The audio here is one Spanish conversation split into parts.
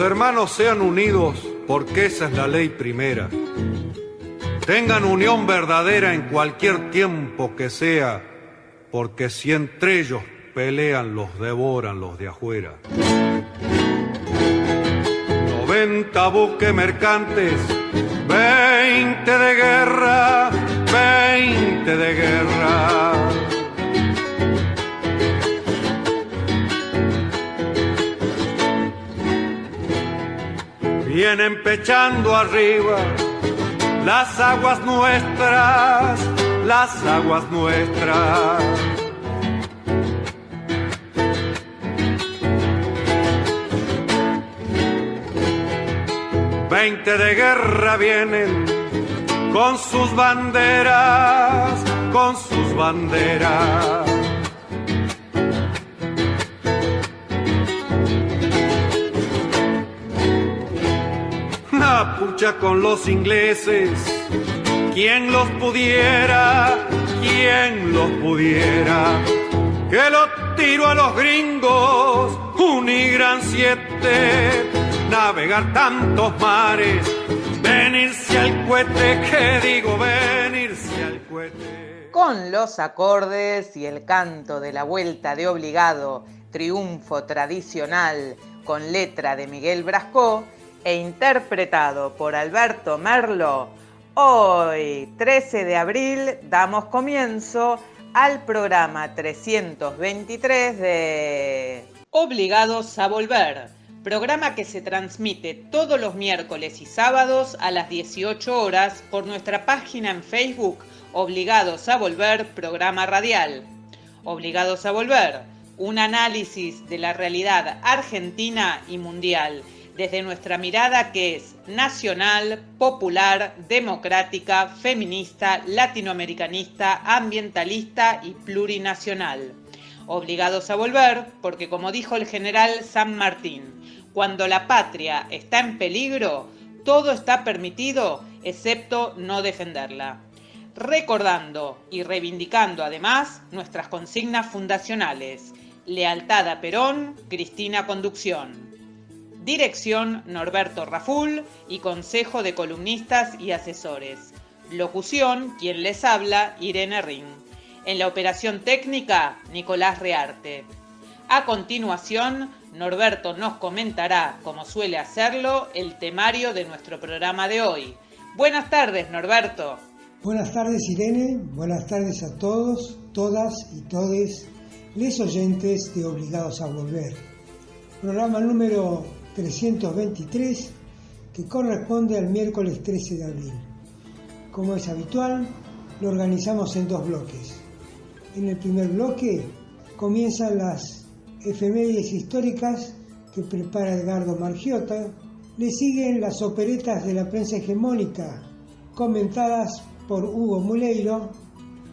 hermanos sean unidos, porque esa es la ley primera. Tengan unión verdadera en cualquier tiempo que sea, porque si entre ellos pelean, los devoran los de afuera. 90 buques mercantes, 20 de guerra, 20 de guerra. Vienen pechando arriba las aguas nuestras, las aguas nuestras. Veinte de guerra vienen con sus banderas, con sus banderas. La pucha con los ingleses, ¿quién los pudiera? ¿Quién los pudiera? Que lo tiro a los gringos, un y gran 7, navegar tantos mares, venirse al cohete, que digo venirse al cohete. Con los acordes y el canto de la vuelta de Obligado, triunfo tradicional con letra de Miguel Brascó e interpretado por Alberto Merlo, hoy, 13 de abril, damos comienzo al programa 323 de Obligados a Volver, programa que se transmite todos los miércoles y sábados a las 18 horas por nuestra página en Facebook, Obligados a Volver, programa radial. Obligados a Volver, un análisis de la realidad argentina y mundial, desde nuestra mirada que es nacional, popular, democrática, feminista, latinoamericanista, ambientalista y plurinacional. Obligados a volver, porque como dijo el general San Martín, cuando la patria está en peligro, todo está permitido excepto no defenderla. Recordando y reivindicando además nuestras consignas fundacionales: lealtad a Perón, Cristina Conducción. Dirección Norberto Raful y Consejo de Columnistas y Asesores. Locución, quien les habla, Irene Ring. En la operación técnica, Nicolás Rearte. A continuación, Norberto nos comentará, como suele hacerlo, el temario de nuestro programa de hoy. Buenas tardes, Norberto. Buenas tardes, Irene. Buenas tardes a todos, todas y todes, les oyentes de Obligados a Volver. Programa número 323, que corresponde al miércoles 13 de abril. Como es habitual, lo organizamos en dos bloques. En el primer bloque comienzan las efemérides históricas que prepara Edgardo Margiota. Le siguen las operetas de la prensa hegemónica, comentadas por Hugo Muleiro,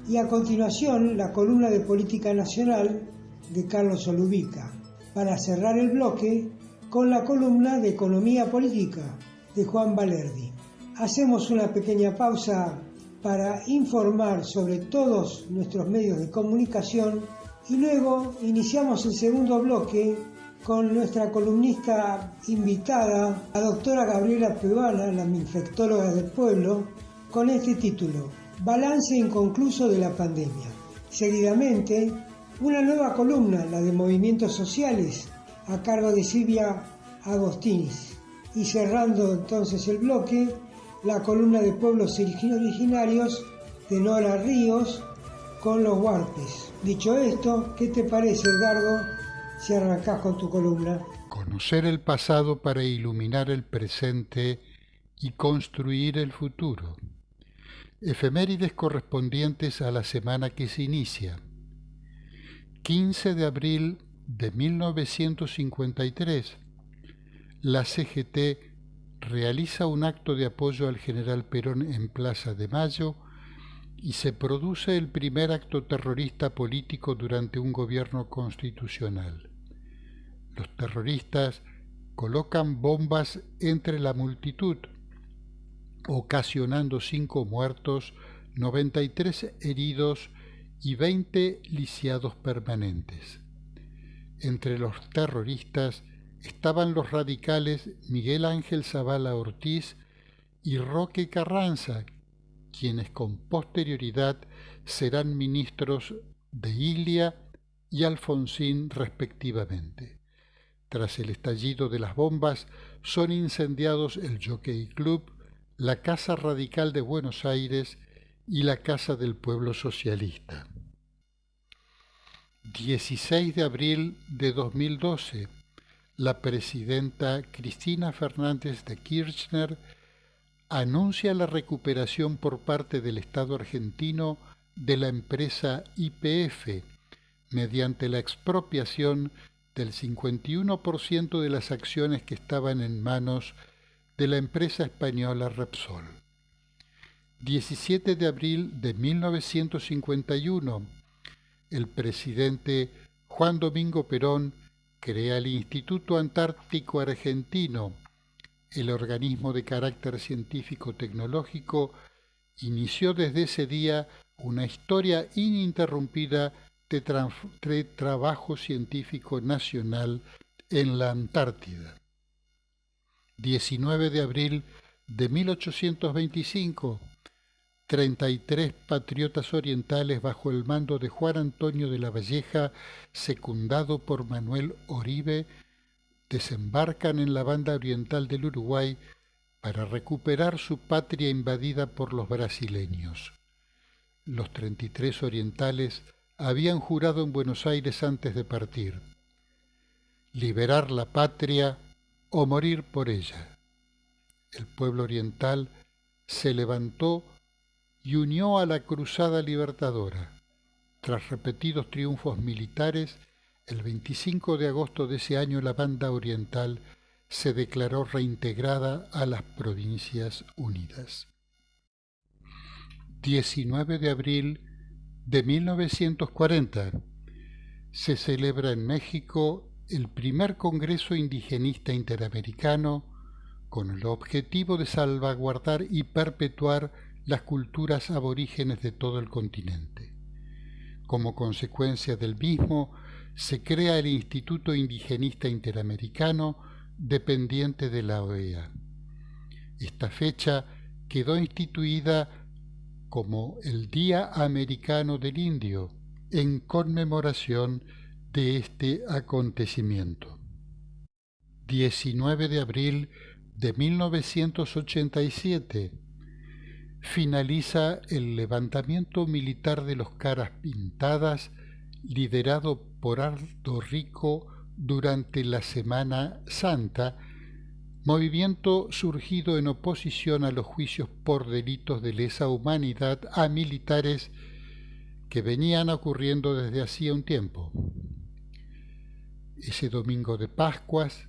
y a continuación la columna de Política Nacional de Carlos Olubica, para cerrar el bloque con la columna de Economía Política de Juan Valerdi. Hacemos una pequeña pausa para informar sobre todos nuestros medios de comunicación y luego iniciamos el segundo bloque con nuestra columnista invitada, la doctora Gabriela Pevana, la infectóloga del pueblo, con este título: Balance inconcluso de la pandemia. Seguidamente, una nueva columna, la de Movimientos Sociales, a cargo de Silvia Agostinis. Y cerrando entonces el bloque, la columna de Pueblos Originarios de Nora Ríos con los Huarpes. Dicho esto, ¿qué te parece, Edgardo, si arrancás con tu columna? Conocer el pasado para iluminar el presente y construir el futuro. Efemérides correspondientes a la semana que se inicia. 15 de abril de 1953, la CGT realiza un acto de apoyo al general Perón en Plaza de Mayo y se produce el primer acto terrorista político durante un gobierno constitucional. Los terroristas colocan bombas entre la multitud, ocasionando 5 muertos, 93 heridos y 20 lisiados permanentes. Entre los terroristas estaban los radicales Miguel Ángel Zavala Ortiz y Roque Carranza, quienes con posterioridad serán ministros de Ilia y Alfonsín respectivamente. Tras el estallido de las bombas, son incendiados el Jockey Club, la Casa Radical de Buenos Aires y la Casa del Pueblo Socialista. 16 de abril de 2012, la presidenta Cristina Fernández de Kirchner anuncia la recuperación por parte del Estado argentino de la empresa YPF mediante la expropiación del 51% de las acciones que estaban en manos de la empresa española Repsol. 17 de abril de 1951, el presidente Juan Domingo Perón crea el Instituto Antártico Argentino. El organismo de carácter científico-tecnológico inició desde ese día una historia ininterrumpida de trabajo científico nacional en la Antártida. 19 de abril de 1825, 33 patriotas orientales bajo el mando de Juan Antonio de la Valleja, secundado por Manuel Oribe, desembarcan en la banda oriental del Uruguay para recuperar su patria invadida por los brasileños. Los 33 orientales habían jurado en Buenos Aires antes de partir: liberar la patria o morir por ella. El pueblo oriental se levantó y unió a la cruzada libertadora. Tras repetidos triunfos militares, el 25 de agosto de ese año la banda oriental se declaró reintegrada a las Provincias Unidas. 19 de abril de 1940 se celebra en México el primer Congreso Indigenista Interamericano con el objetivo de salvaguardar y perpetuar las culturas aborígenes de todo el continente. Como consecuencia del mismo, se crea el Instituto Indigenista Interamericano, dependiente de la OEA. Esta fecha quedó instituida como el Día Americano del Indio, en conmemoración de este acontecimiento. 19 de abril de 1987, finaliza el levantamiento militar de los Caras Pintadas, liderado por Aldo Rico durante la Semana Santa, movimiento surgido en oposición a los juicios por delitos de lesa humanidad a militares que venían ocurriendo desde hacía un tiempo. Ese domingo de Pascuas,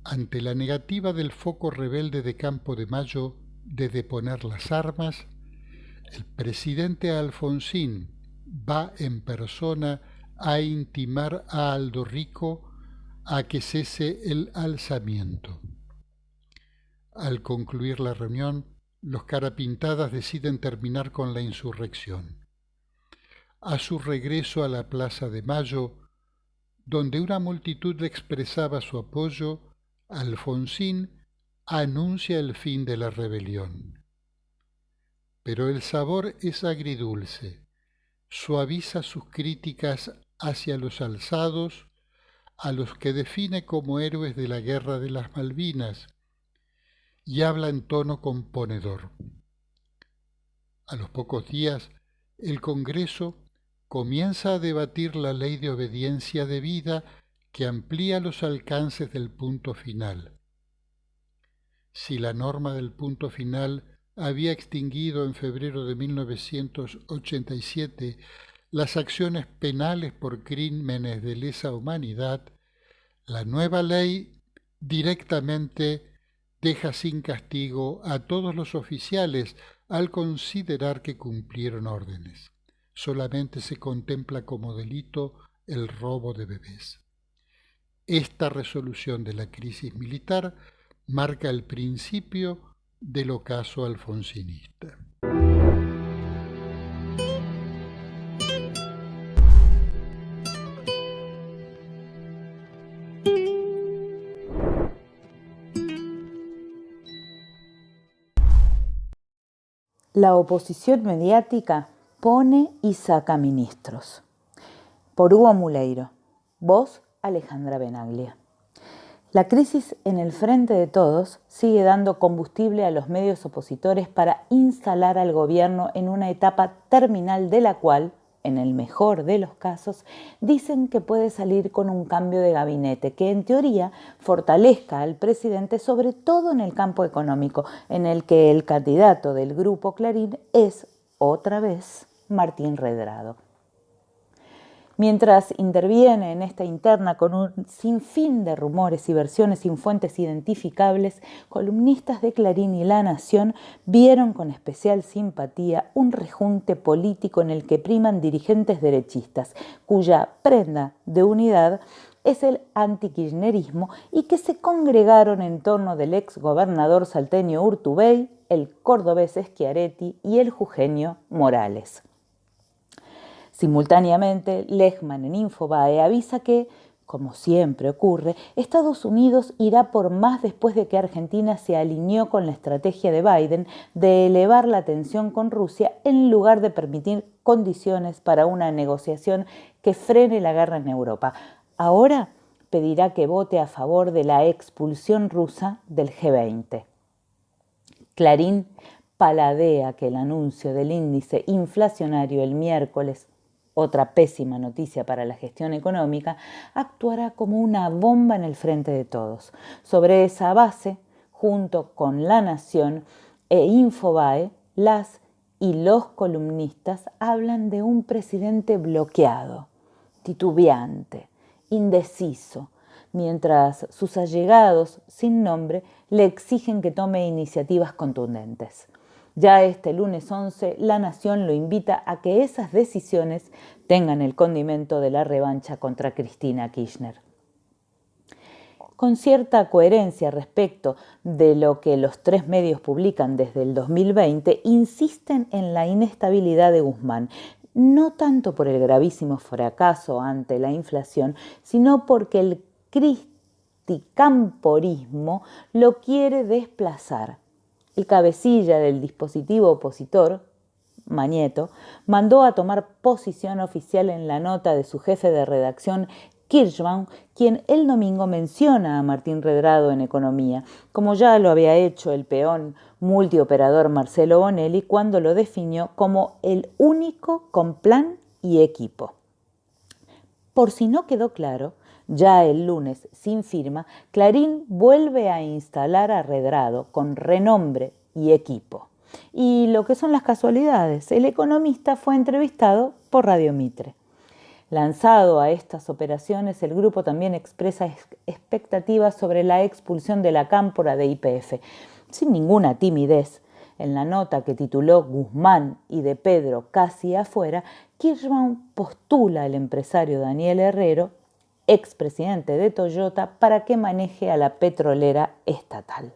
ante la negativa del foco rebelde de Campo de Mayo de deponer las armas, el presidente Alfonsín va en persona a intimar a Aldo Rico a que cese el alzamiento. Al concluir la reunión, los Carapintadas deciden terminar con la insurrección. A su regreso a la Plaza de Mayo, donde una multitud le expresaba su apoyo, Alfonsín anuncia el fin de la rebelión. Pero el sabor es agridulce. Suaviza sus críticas hacia los alzados, a los que define como héroes de la Guerra de las Malvinas, y habla en tono componedor. A los pocos días, el Congreso comienza a debatir la ley de obediencia debida que amplía los alcances del punto final. Si la norma del punto final había extinguido en febrero de 1987 las acciones penales por crímenes de lesa humanidad, la nueva ley directamente deja sin castigo a todos los oficiales al considerar que cumplieron órdenes. Solamente se contempla como delito el robo de bebés. Esta resolución de la crisis militar marca el principio del ocaso alfonsinista. La oposición mediática pone y saca ministros. Por Hugo Muleiro. Voz Alejandra Benaglia. La crisis en el frente de todos sigue dando combustible a los medios opositores para instalar al gobierno en una etapa terminal de la cual, en el mejor de los casos, dicen que puede salir con un cambio de gabinete que en teoría fortalezca al presidente, sobre todo en el campo económico, en el que el candidato del Grupo Clarín es, otra vez, Martín Redrado. Mientras interviene en esta interna con un sinfín de rumores y versiones sin fuentes identificables, columnistas de Clarín y La Nación vieron con especial simpatía un rejunte político en el que priman dirigentes derechistas, cuya prenda de unidad es el antikirchnerismo y que se congregaron en torno del ex gobernador salteño Urtubey, el cordobés Schiaretti y el jujeño Morales. Simultáneamente, Lehmann en Infobae avisa que, como siempre ocurre, Estados Unidos irá por más después de que Argentina se alineó con la estrategia de Biden de elevar la tensión con Rusia en lugar de permitir condiciones para una negociación que frene la guerra en Europa. Ahora pedirá que vote a favor de la expulsión rusa del G20. Clarín paladea que el anuncio del índice inflacionario el miércoles, otra pésima noticia para la gestión económica, actuará como una bomba en el frente de todos. Sobre esa base, junto con La Nación e Infobae, las y los columnistas hablan de un presidente bloqueado, titubeante, indeciso, mientras sus allegados, sin nombre, le exigen que tome iniciativas contundentes. Ya este lunes 11, La Nación lo invita a que esas decisiones tengan el condimento de la revancha contra Cristina Kirchner. Con cierta coherencia respecto de lo que los tres medios publican desde el 2020, insisten en la inestabilidad de Guzmán, no tanto por el gravísimo fracaso ante la inflación, sino porque el cristicamporismo lo quiere desplazar. El cabecilla del dispositivo opositor, Mañeto, mandó a tomar posición oficial en la nota de su jefe de redacción, Kirschbaum, quien el domingo menciona a Martín Redrado en economía, como ya lo había hecho el peón multioperador Marcelo Bonelli cuando lo definió como el único con plan y equipo. Por si no quedó claro, ya el lunes, sin firma, Clarín vuelve a instalar a Redrado con renombre y equipo. Y lo que son las casualidades, el economista fue entrevistado por Radio Mitre. Lanzado a estas operaciones, el grupo también expresa expectativas sobre la expulsión de la cámpora de YPF. Sin ninguna timidez, en la nota que tituló Guzmán y de Pedro casi afuera, Kirschbaum postula al empresario Daniel Herrero, expresidente de Toyota, para que maneje a la petrolera estatal.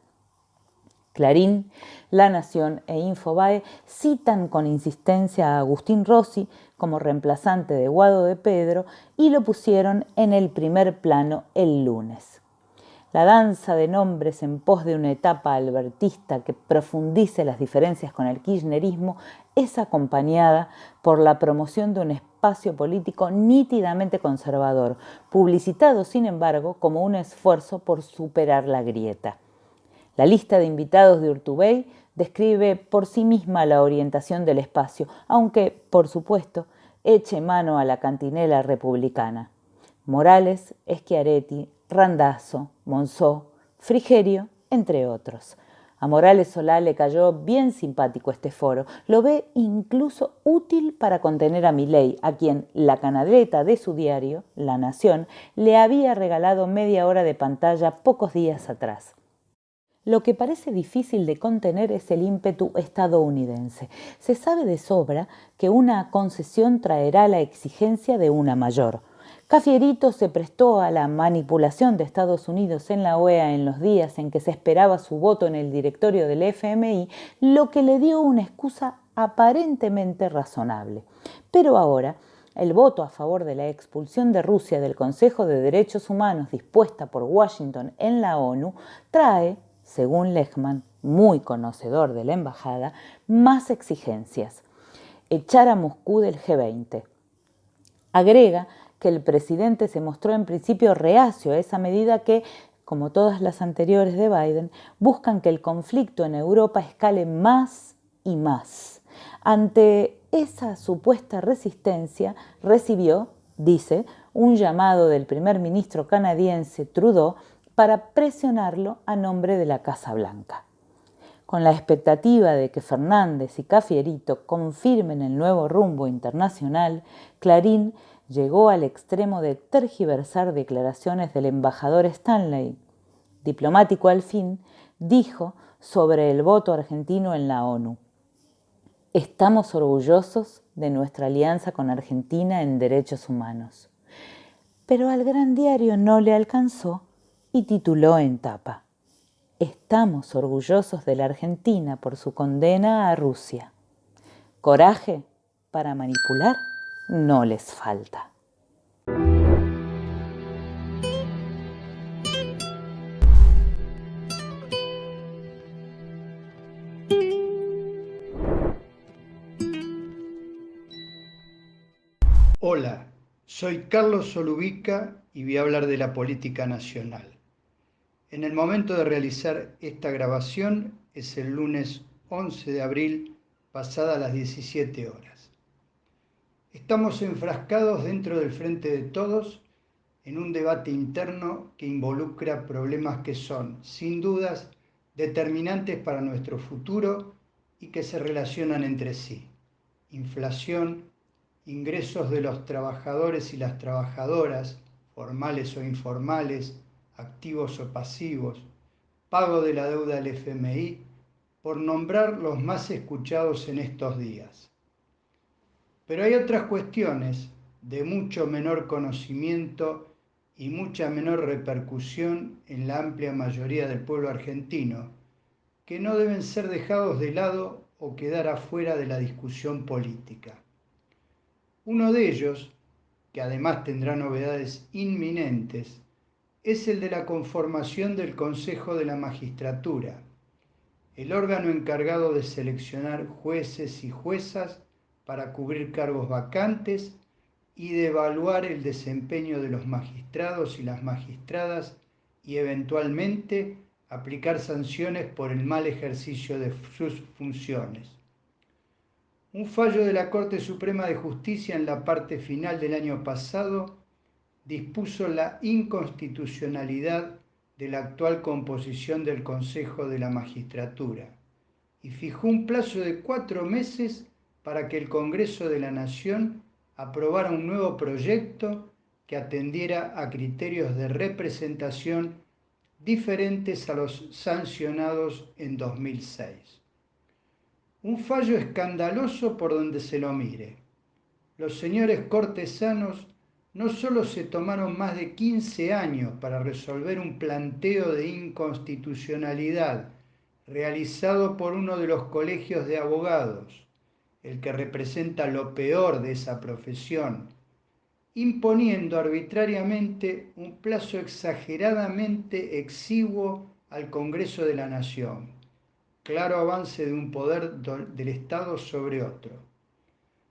Clarín, La Nación e Infobae citan con insistencia a Agustín Rossi como reemplazante de Guado de Pedro y lo pusieron en el primer plano el lunes. La danza de nombres en pos de una etapa albertista que profundice las diferencias con el kirchnerismo es acompañada por la promoción de un espacio político nítidamente conservador, publicitado, sin embargo, como un esfuerzo por superar la grieta. La lista de invitados de Urtubey describe por sí misma la orientación del espacio, aunque, por supuesto, eche mano a la cantinela republicana. Morales, Schiaretti, Randazzo, Monzó, Frigerio, entre otros. A Morales Solá le cayó bien simpático este foro. Lo ve incluso útil para contener a Milei, a quien la canaleta de su diario, La Nación, le había regalado media hora de pantalla pocos días atrás. Lo que parece difícil de contener es el ímpetu estadounidense. Se sabe de sobra que una concesión traerá la exigencia de una mayor. Cafierito se prestó a la manipulación de Estados Unidos en la OEA en los días en que se esperaba su voto en el directorio del FMI, lo que le dio una excusa aparentemente razonable. Pero ahora, el voto a favor de la expulsión de Rusia del Consejo de Derechos Humanos dispuesta por Washington en la ONU trae, según Lehmann, muy conocedor de la embajada, más exigencias: echar a Moscú del G20. Agrega que el presidente se mostró en principio reacio a esa medida que, como todas las anteriores de Biden, buscan que el conflicto en Europa escale más y más. Ante esa supuesta resistencia, recibió, dice, un llamado del primer ministro canadiense Trudeau para presionarlo a nombre de la Casa Blanca. Con la expectativa de que Fernández y Cafiero confirmen el nuevo rumbo internacional, Clarín llegó al extremo de tergiversar declaraciones del embajador Stanley. Diplomático al fin, dijo sobre el voto argentino en la ONU: estamos orgullosos de nuestra alianza con Argentina en derechos humanos. Pero al gran diario no le alcanzó y tituló en tapa: estamos orgullosos de la Argentina por su condena a Rusia. Coraje para manipular no les falta. Hola, soy Carlos Solubica y voy a hablar de la política nacional. En el momento de realizar esta grabación es el lunes 11 de abril, pasadas las 17 horas. Estamos enfrascados dentro del Frente de Todos en un debate interno que involucra problemas que son, sin dudas, determinantes para nuestro futuro y que se relacionan entre sí: inflación, ingresos de los trabajadores y las trabajadoras, formales o informales, activos o pasivos, pago de la deuda del FMI, por nombrar los más escuchados en estos días. Pero hay otras cuestiones de mucho menor conocimiento y mucha menor repercusión en la amplia mayoría del pueblo argentino, que no deben ser dejados de lado o quedar afuera de la discusión política. Uno de ellos, que además tendrá novedades inminentes, es el de la conformación del Consejo de la Magistratura, el órgano encargado de seleccionar jueces y juezas para cubrir cargos vacantes y de evaluar el desempeño de los magistrados y las magistradas y eventualmente aplicar sanciones por el mal ejercicio de sus funciones. Un fallo de la Corte Suprema de Justicia en la parte final del año pasado dispuso la inconstitucionalidad de la actual composición del Consejo de la Magistratura y fijó un plazo de 4 meses para que el Congreso de la Nación aprobara un nuevo proyecto que atendiera a criterios de representación diferentes a los sancionados en 2006. Un fallo escandaloso por donde se lo mire. Los señores cortesanos no solo se tomaron más de 15 años para resolver un planteo de inconstitucionalidad realizado por uno de los colegios de abogados, el que representa lo peor de esa profesión, imponiendo arbitrariamente un plazo exageradamente exiguo al Congreso de la Nación. Claro avance de un poder del Estado sobre otro.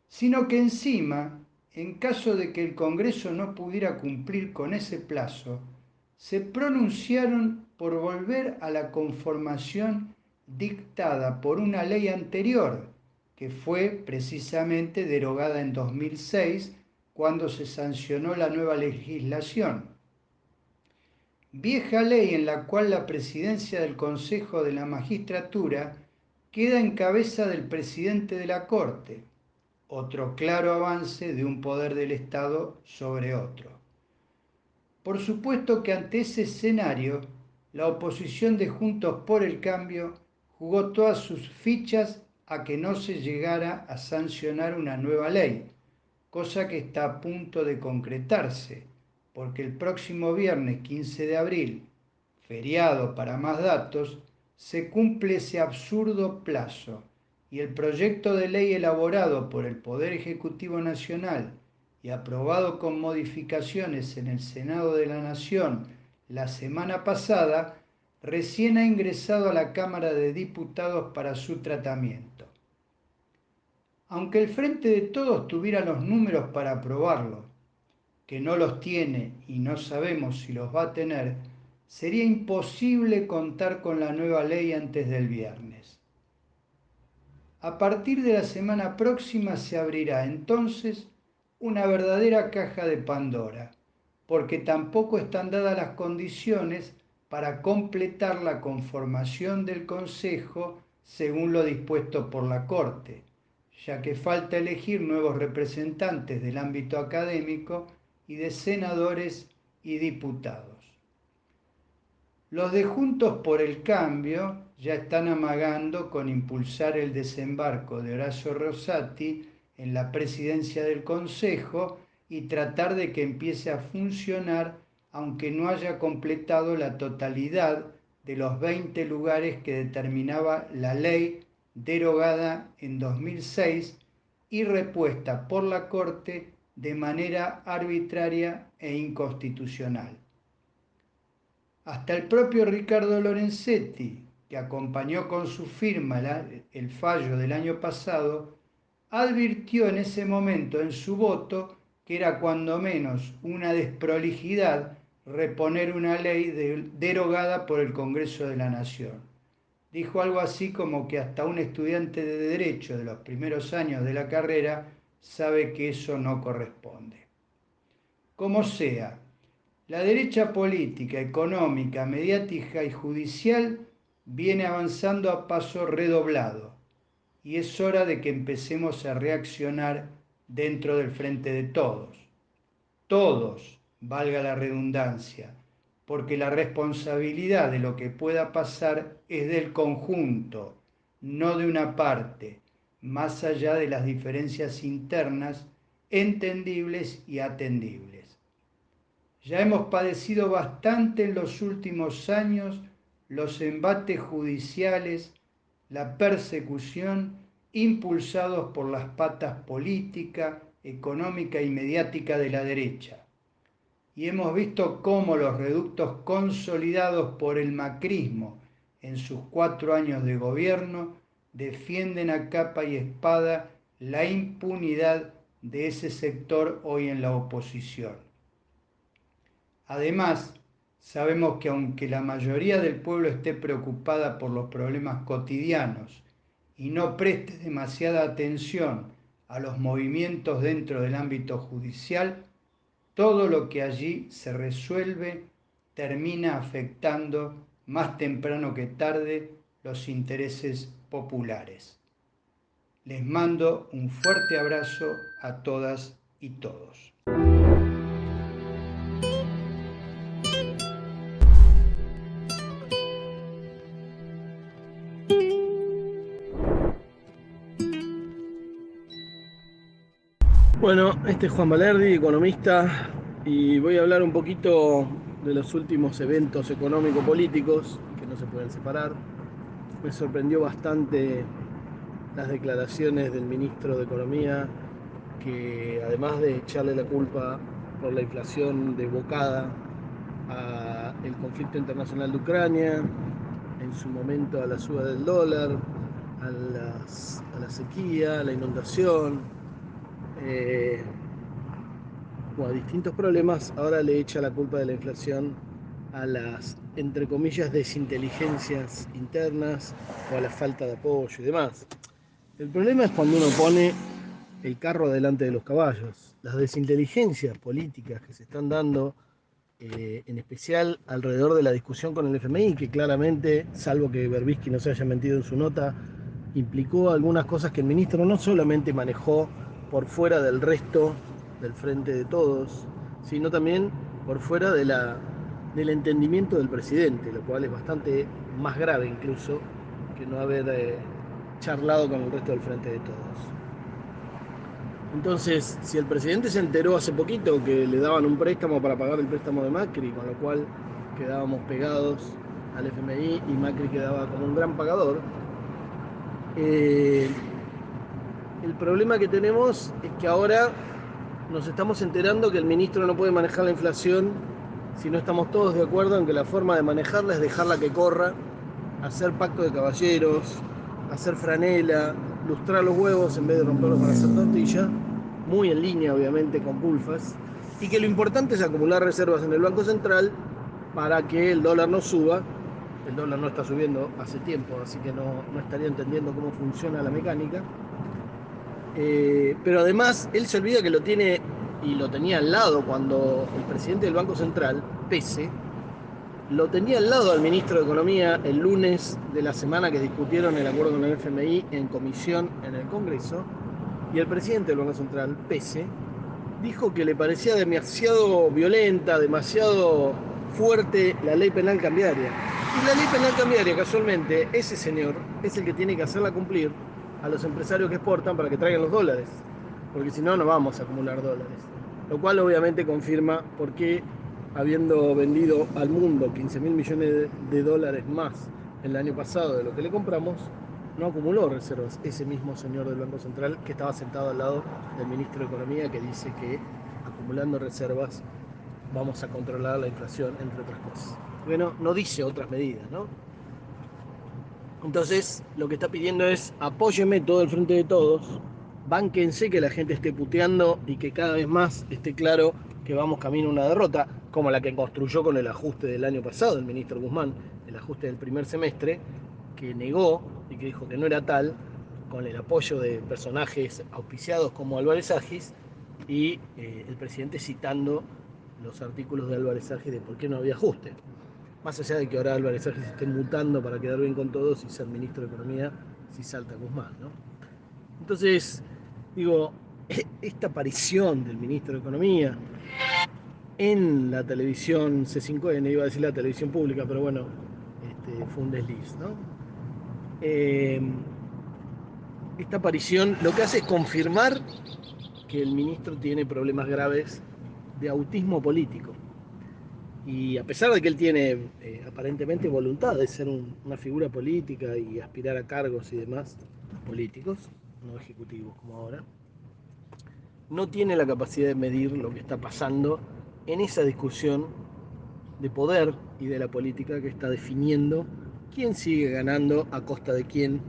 Sino que encima, en caso de que el Congreso no pudiera cumplir con ese plazo, se pronunciaron por volver a la conformación dictada por una ley anterior, que fue precisamente derogada en 2006, cuando se sancionó la nueva legislación. Vieja ley en la cual la presidencia del Consejo de la Magistratura queda en cabeza del presidente de la Corte, otro claro avance de un poder del Estado sobre otro. Por supuesto que ante ese escenario, la oposición de Juntos por el Cambio jugó todas sus fichas a que no se llegara a sancionar una nueva ley, cosa que está a punto de concretarse, porque el próximo viernes 15 de abril, feriado para más datos, se cumple ese absurdo plazo y el proyecto de ley elaborado por el Poder Ejecutivo Nacional y aprobado con modificaciones en el Senado de la Nación la semana pasada recién ha ingresado a la Cámara de Diputados para su tratamiento. Aunque el Frente de Todos tuviera los números para aprobarlo, que no los tiene y no sabemos si los va a tener, sería imposible contar con la nueva ley antes del viernes. A partir de la semana próxima se abrirá entonces una verdadera caja de Pandora, porque tampoco están dadas las condiciones para completar la conformación del Consejo según lo dispuesto por la Corte, ya que falta elegir nuevos representantes del ámbito académico y de senadores y diputados. Los de Juntos por el Cambio ya están amagando con impulsar el desembarco de Horacio Rosati en la presidencia del Consejo y tratar de que empiece a funcionar aunque no haya completado la totalidad de los 20 lugares que determinaba la ley derogada en 2006 y repuesta por la Corte de manera arbitraria e inconstitucional. Hasta el propio Ricardo Lorenzetti, que acompañó con su firma el fallo del año pasado, advirtió en ese momento en su voto que era cuando menos una desprolijidad reponer una ley derogada por el Congreso de la Nación. Dijo algo así como que hasta un estudiante de Derecho de los primeros años de la carrera sabe que eso no corresponde. Como sea, la derecha política, económica, mediática y judicial viene avanzando a paso redoblado y es hora de que empecemos a reaccionar dentro del Frente de Todos. Todos, valga la redundancia, porque la responsabilidad de lo que pueda pasar es del conjunto, no de una parte, más allá de las diferencias internas, entendibles y atendibles. Ya hemos padecido bastante en los últimos años los embates judiciales, la persecución, impulsados por las patas política, económica y mediática de la derecha. Y hemos visto cómo los reductos consolidados por el macrismo en sus 4 años de gobierno defienden a capa y espada la impunidad de ese sector hoy en la oposición. Además, sabemos que aunque la mayoría del pueblo esté preocupada por los problemas cotidianos y no preste demasiada atención a los movimientos dentro del ámbito judicial, todo lo que allí se resuelve termina afectando más temprano que tarde los intereses populares. Les mando un fuerte abrazo a todas y todos. Bueno, este es Juan Valerdi, economista, y voy a hablar un poquito de los últimos eventos económico-políticos que no se pueden separar. Me sorprendió bastante las declaraciones del ministro de Economía, que además de echarle la culpa por la inflación desbocada al conflicto internacional de Ucrania, en su momento a la suba del dólar, a la sequía, a la inundación, o a distintos problemas, ahora le echa la culpa de la inflación a las, entre comillas, desinteligencias internas o a la falta de apoyo y demás. El problema es cuando uno pone el carro delante de los caballos. Las desinteligencias políticas que se están dando, en especial alrededor de la discusión con el FMI, que claramente, salvo que Berbisky no se haya mentido en su nota, implicó algunas cosas que el ministro no solamente manejó por fuera del resto del Frente de Todos, sino también por fuera del entendimiento del presidente, lo cual es bastante más grave incluso que no haber charlado con el resto del Frente de Todos. Entonces, si el presidente se enteró hace poquito que le daban un préstamo para pagar el préstamo de Macri, con lo cual quedábamos pegados al FMI y Macri quedaba como un gran pagador, el problema que tenemos es que ahora nos estamos enterando que el ministro no puede manejar la inflación si no estamos todos de acuerdo en que la forma de manejarla es dejarla que corra, hacer pacto de caballeros, hacer franela, lustrar los huevos en vez de romperlos para hacer tortilla, muy en línea obviamente con Pulfas, y que lo importante es acumular reservas en el Banco Central para que el dólar no suba. El dólar no está subiendo hace tiempo, así que no estaría entendiendo cómo funciona la mecánica. Pero además él se olvida que lo tiene y lo tenía al lado cuando el presidente del Banco Central, Pese, lo tenía al lado al ministro de Economía el lunes de la semana que discutieron el acuerdo con el FMI en comisión en el Congreso, y el presidente del Banco Central, Pese, dijo que le parecía demasiado violenta, demasiado fuerte la ley penal cambiaria. Y la ley penal cambiaria, casualmente, ese señor es el que tiene que hacerla cumplir a los empresarios que exportan para que traigan los dólares, porque si no, no vamos a acumular dólares. Lo cual obviamente confirma por qué, habiendo vendido al mundo 15.000 millones de dólares más el año pasado de lo que le compramos, no acumuló reservas ese mismo señor del Banco Central que estaba sentado al lado del ministro de Economía, que dice que acumulando reservas vamos a controlar la inflación, entre otras cosas. Bueno, no dice otras medidas, ¿no? Entonces, lo que está pidiendo es: apóyeme todo el frente de todos, bánquense que la gente esté puteando y que cada vez más esté claro que vamos camino a una derrota, como la que construyó con el ajuste del año pasado el ministro Guzmán, el ajuste del primer semestre, que negó y que dijo que no era tal, con el apoyo de personajes auspiciados como Álvarez Agis, y el presidente citando los artículos de Álvarez Agis de por qué no había ajuste. Más allá de que ahora Álvarez Agis esté mutando para quedar bien con todos y ser ministro de Economía si salta Guzmán, ¿no? Entonces, digo, esta aparición del ministro de Economía en la televisión C5N, iba a decir la televisión pública, pero bueno, fue un desliz, ¿no? Esta aparición lo que hace es confirmar que el ministro tiene problemas graves de autismo político. Y a pesar de que él tiene aparentemente voluntad de ser una figura política y aspirar a cargos y demás políticos, no ejecutivos como ahora, no tiene la capacidad de medir lo que está pasando en esa discusión de poder y de la política que está definiendo quién sigue ganando a costa de quién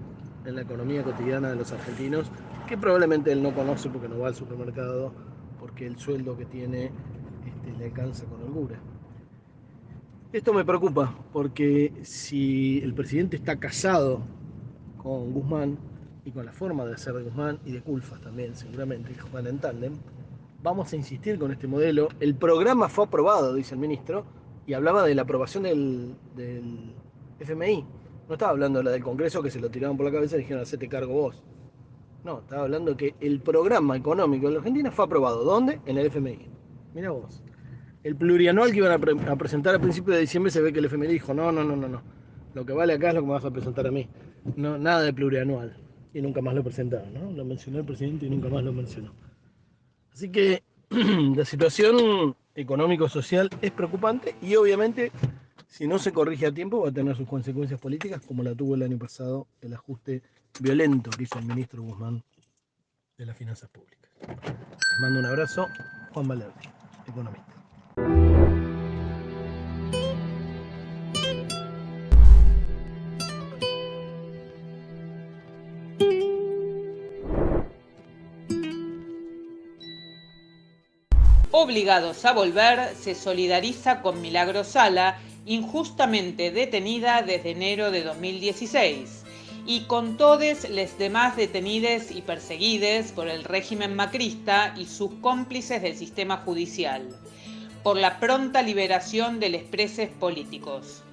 en la economía cotidiana de los argentinos, que probablemente él no conoce porque no va al supermercado, porque el sueldo que tiene le alcanza con holgura. Esto me preocupa, porque si el presidente está casado con Guzmán y con la forma de hacer de Guzmán y de Pulfas también, seguramente, que van en tándem, vamos a insistir con este modelo. El programa fue aprobado, dice el ministro, y hablaba de la aprobación del FMI. No estaba hablando de la del Congreso, que se lo tiraban por la cabeza y dijeron: hacete cargo vos. No, estaba hablando que el programa económico de la Argentina fue aprobado. ¿Dónde? En el FMI. Mirá vos. El plurianual que iban a presentar a principios de diciembre, se ve que el FMI dijo: no. Lo que vale acá es lo que me vas a presentar a mí. No, nada de plurianual. Y nunca más lo presentaron, ¿no? Lo mencionó el presidente y nunca más lo mencionó. Así que la situación económico-social es preocupante y obviamente, si no se corrige a tiempo, va a tener sus consecuencias políticas, como la tuvo el año pasado el ajuste violento que hizo el ministro Guzmán de las Finanzas Públicas. Les mando un abrazo. Juan Valerdi, economista. Obligados a Volver se solidariza con Milagro Sala, injustamente detenida desde enero de 2016, y con todos los demás detenidos y perseguidos por el régimen macrista y sus cómplices del sistema judicial, por la pronta liberación de los presos políticos.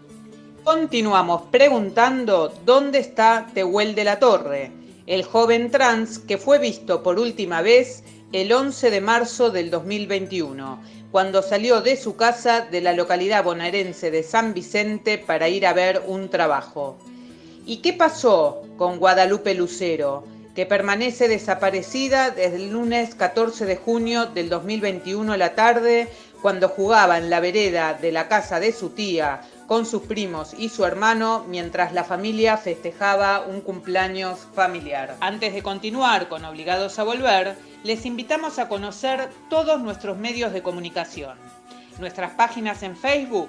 Continuamos preguntando dónde está Tehuel de la Torre, el joven trans que fue visto por última vez el 11 de marzo del 2021, cuando salió de su casa de la localidad bonaerense de San Vicente para ir a ver un trabajo. ¿Y qué pasó con Guadalupe Lucero, que permanece desaparecida desde el lunes 14 de junio del 2021 a la tarde, cuando jugaba en la vereda de la casa de su tía con sus primos y su hermano mientras la familia festejaba un cumpleaños familiar? Antes de continuar con Obligados a Volver, les invitamos a conocer todos nuestros medios de comunicación. Nuestras páginas en Facebook,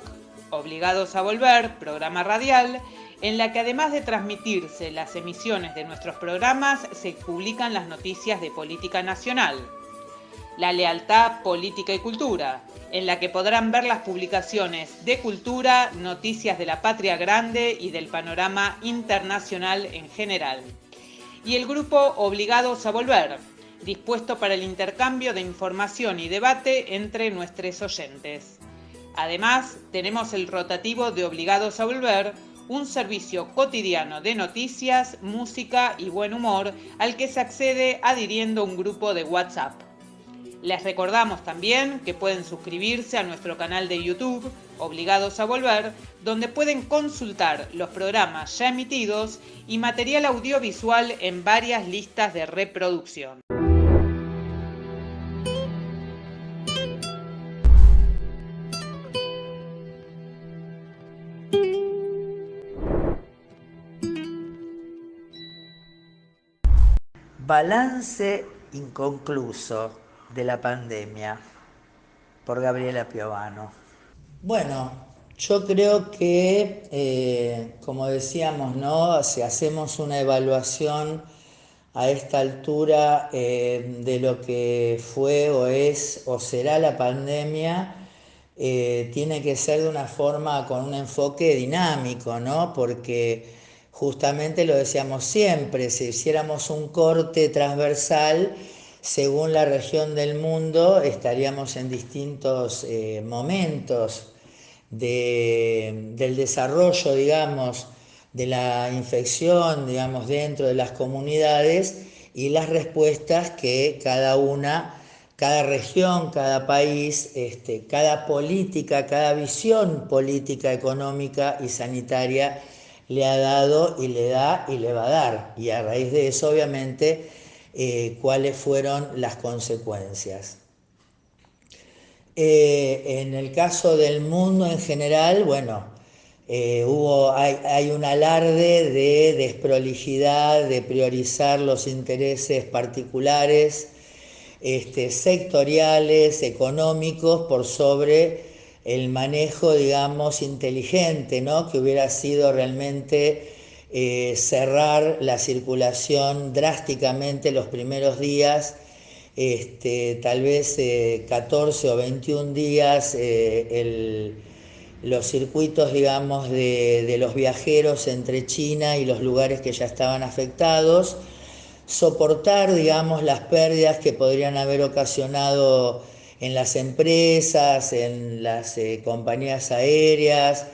Obligados a Volver, programa radial, en la que además de transmitirse las emisiones de nuestros programas, se publican las noticias de política nacional. La Lealtad, Política y Cultura, en la que podrán ver las publicaciones de cultura, noticias de la patria grande y del panorama internacional en general. Y el grupo Obligados a Volver, dispuesto para el intercambio de información y debate entre nuestros oyentes. Además, tenemos el rotativo de Obligados a Volver, un servicio cotidiano de noticias, música y buen humor al que se accede adhiriendo a un grupo de WhatsApp. Les recordamos también que pueden suscribirse a nuestro canal de YouTube, Obligados a Volver, donde pueden consultar los programas ya emitidos y material audiovisual en varias listas de reproducción. Balance inconcluso de la pandemia, por Gabriela Piovano. Bueno, yo creo que, como decíamos, ¿no? Si hacemos una evaluación a esta altura de lo que fue o es o será la pandemia, tiene que ser de una forma con un enfoque dinámico, ¿no? Porque justamente lo decíamos siempre, si hiciéramos un corte transversal, según la región del mundo, estaríamos en distintos momentos del desarrollo, digamos, de la infección, digamos, dentro de las comunidades y las respuestas que cada región, cada país, cada política, cada visión política, económica y sanitaria le ha dado y le da y le va a dar. Y a raíz de eso, obviamente, cuáles fueron las consecuencias. En el caso del mundo en general, bueno, hay un alarde de desprolijidad, de priorizar los intereses particulares, sectoriales, económicos, por sobre el manejo, digamos, inteligente, ¿no? Que hubiera sido realmente cerrar la circulación drásticamente los primeros días, tal vez 14 o 21 días, los circuitos, digamos, de los viajeros entre China y los lugares que ya estaban afectados, soportar, digamos, las pérdidas que podrían haber ocasionado en las empresas, en las compañías aéreas,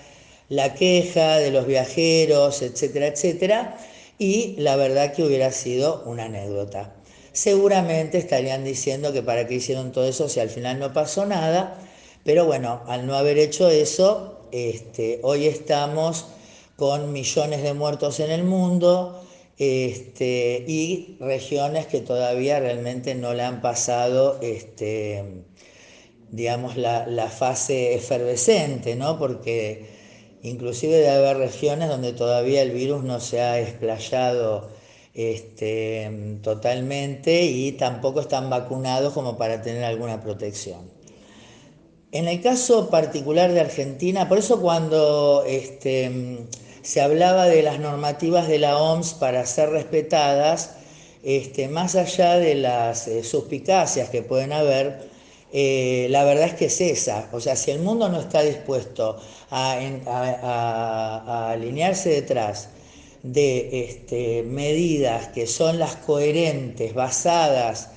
la queja de los viajeros, etcétera, etcétera, y la verdad que hubiera sido una anécdota. Seguramente estarían diciendo que para qué hicieron todo eso si al final no pasó nada, pero bueno, al no haber hecho eso, hoy estamos con millones de muertos en el mundo, y regiones que todavía realmente no le han pasado, digamos, la fase efervescente, ¿no? Porque inclusive debe haber regiones donde todavía el virus no se ha explayado totalmente y tampoco están vacunados como para tener alguna protección. En el caso particular de Argentina, por eso cuando se hablaba de las normativas de la OMS para ser respetadas, más allá de las suspicacias que pueden haber, la verdad es que es esa. O sea, si el mundo no está dispuesto a alinearse detrás de medidas que son las coherentes, basadas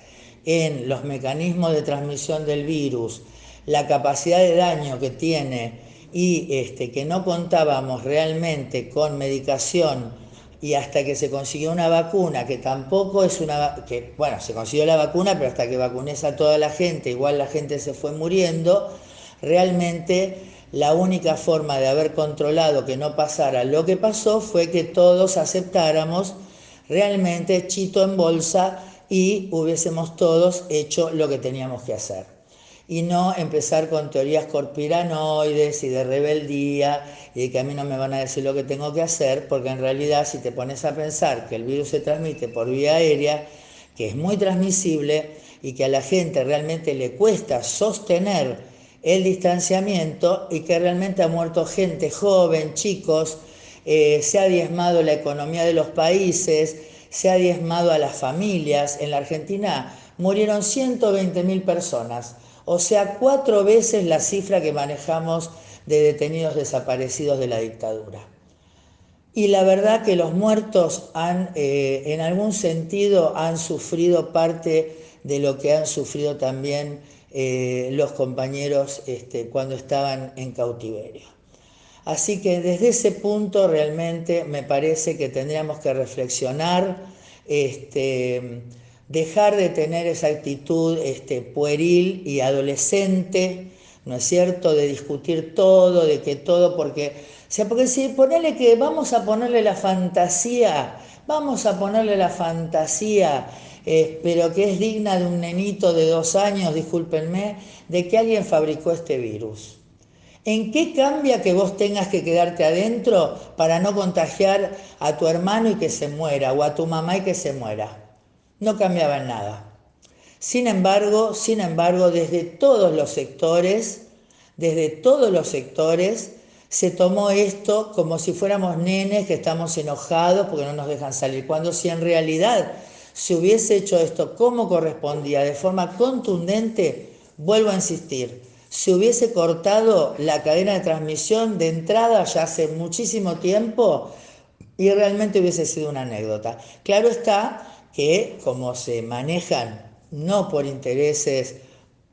en los mecanismos de transmisión del virus, la capacidad de daño que tiene y que no contábamos realmente con medicación y hasta que se consiguió una vacuna, que tampoco es bueno, se consiguió la vacuna, pero hasta que vacunes a toda la gente, igual la gente se fue muriendo, realmente la única forma de haber controlado que no pasara lo que pasó fue que todos aceptáramos realmente chito en bolsa y hubiésemos todos hecho lo que teníamos que hacer. Y no empezar con teorías conspiranoides y de rebeldía y de que a mí no me van a decir lo que tengo que hacer, porque en realidad si te pones a pensar que el virus se transmite por vía aérea, que es muy transmisible y que a la gente realmente le cuesta sostener el distanciamiento y que realmente ha muerto gente joven, chicos, se ha diezmado la economía de los países, se ha diezmado a las familias. En la Argentina murieron 120.000 personas, o sea, 4 veces la cifra que manejamos de detenidos desaparecidos de la dictadura. Y la verdad que los muertos en algún sentido han sufrido parte de lo que han sufrido también los compañeros cuando estaban en cautiverio. Así que desde ese punto realmente me parece que tendríamos que reflexionar, dejar de tener esa actitud pueril y adolescente, ¿no es cierto?, de discutir todo, de que todo, porque si ponele que vamos a ponerle la fantasía, pero que es digna de un nenito de 2 años, discúlpenme, de que alguien fabricó este virus. ¿En qué cambia que vos tengas que quedarte adentro para no contagiar a tu hermano y que se muera, o a tu mamá y que se muera? No cambiaba en nada. Sin embargo, desde todos los sectores, se tomó esto como si fuéramos nenes que estamos enojados porque no nos dejan salir, cuando si en realidad se hubiese hecho esto como correspondía, de forma contundente, vuelvo a insistir, se hubiese cortado la cadena de transmisión de entrada ya hace muchísimo tiempo y realmente hubiese sido una anécdota. Claro está que como se manejan no por intereses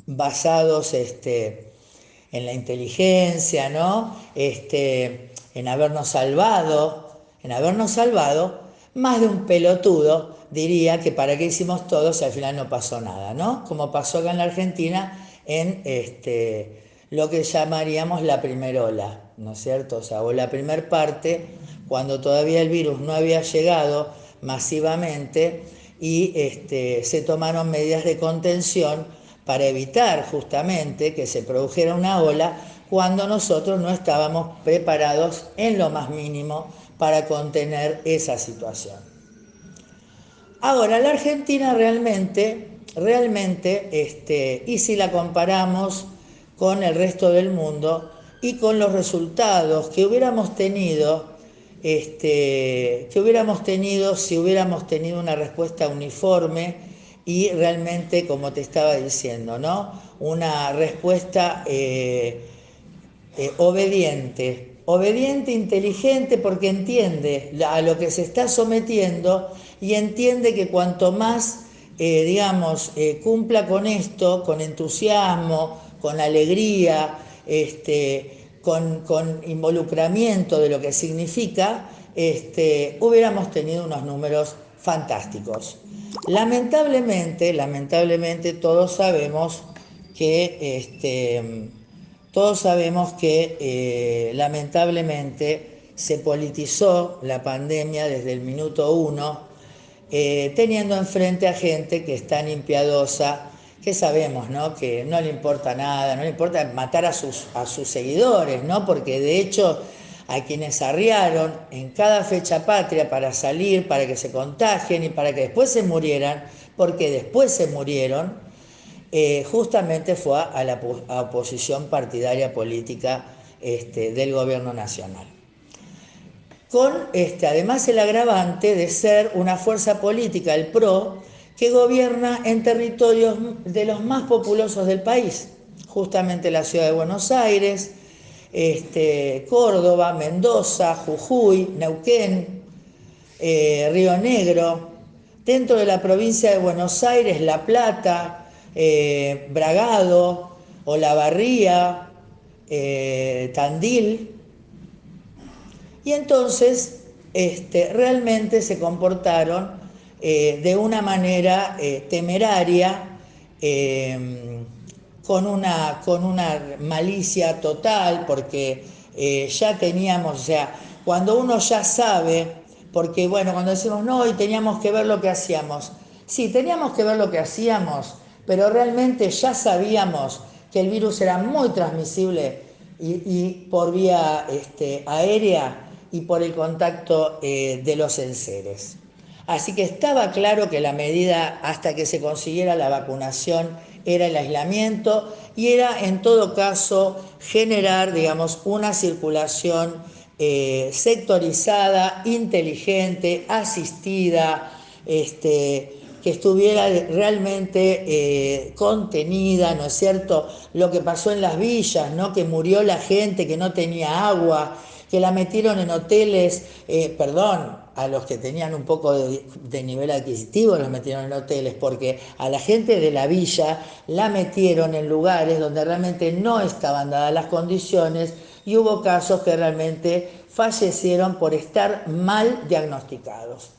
basados en la inteligencia, ¿no? En habernos salvado, más de un pelotudo diría que para qué hicimos todo si al final no pasó nada, ¿no? Como pasó acá en la Argentina en lo que llamaríamos la primera ola, ¿no es cierto? O la primer parte, cuando todavía el virus no había llegado masivamente y se tomaron medidas de contención para evitar justamente que se produjera una ola cuando nosotros no estábamos preparados en lo más mínimo para contener esa situación. Ahora, la Argentina realmente, y si la comparamos con el resto del mundo y con los resultados que hubiéramos tenido, si hubiéramos tenido una respuesta uniforme y realmente, como te estaba diciendo, ¿no?, una respuesta obediente, inteligente, porque entiende a lo que se está sometiendo y entiende que cuanto más, cumpla con esto, con entusiasmo, con alegría, con involucramiento de lo que significa, hubiéramos tenido unos números fantásticos. Lamentablemente todos sabemos que lamentablemente se politizó la pandemia desde el minuto 1, teniendo enfrente a gente que es tan impiadosa, que sabemos, ¿no?, que no le importa nada, no le importa matar a sus seguidores, ¿no?, porque de hecho a quienes arriaron en cada fecha patria para salir, para que se contagien y para que después se murieran, porque después se murieron, justamente fue a la oposición partidaria política del gobierno nacional. Con además el agravante de ser una fuerza política, el PRO, que gobierna en territorios de los más populosos del país, justamente la ciudad de Buenos Aires, Córdoba, Mendoza, Jujuy, Neuquén, Río Negro, dentro de la provincia de Buenos Aires, La Plata, Bragado, Olavarría, Tandil. Y entonces realmente se comportaron de una manera temeraria, con una malicia total, porque ya teníamos, o sea, cuando uno ya sabe, porque bueno, cuando decimos no, y teníamos que ver lo que hacíamos, sí, teníamos que ver lo que hacíamos, pero realmente ya sabíamos que el virus era muy transmisible y por vía aérea y por el contacto de los enseres. Así que estaba claro que la medida hasta que se consiguiera la vacunación era el aislamiento y era en todo caso generar, digamos, una circulación sectorizada, inteligente, asistida, que estuviera realmente contenida, ¿no es cierto? Lo que pasó en las villas, ¿no? Que murió la gente que no tenía agua, que la metieron en hoteles, a los que tenían un poco de nivel adquisitivo los metieron en hoteles, porque a la gente de la villa la metieron en lugares donde realmente no estaban dadas las condiciones y hubo casos que realmente fallecieron por estar mal diagnosticados.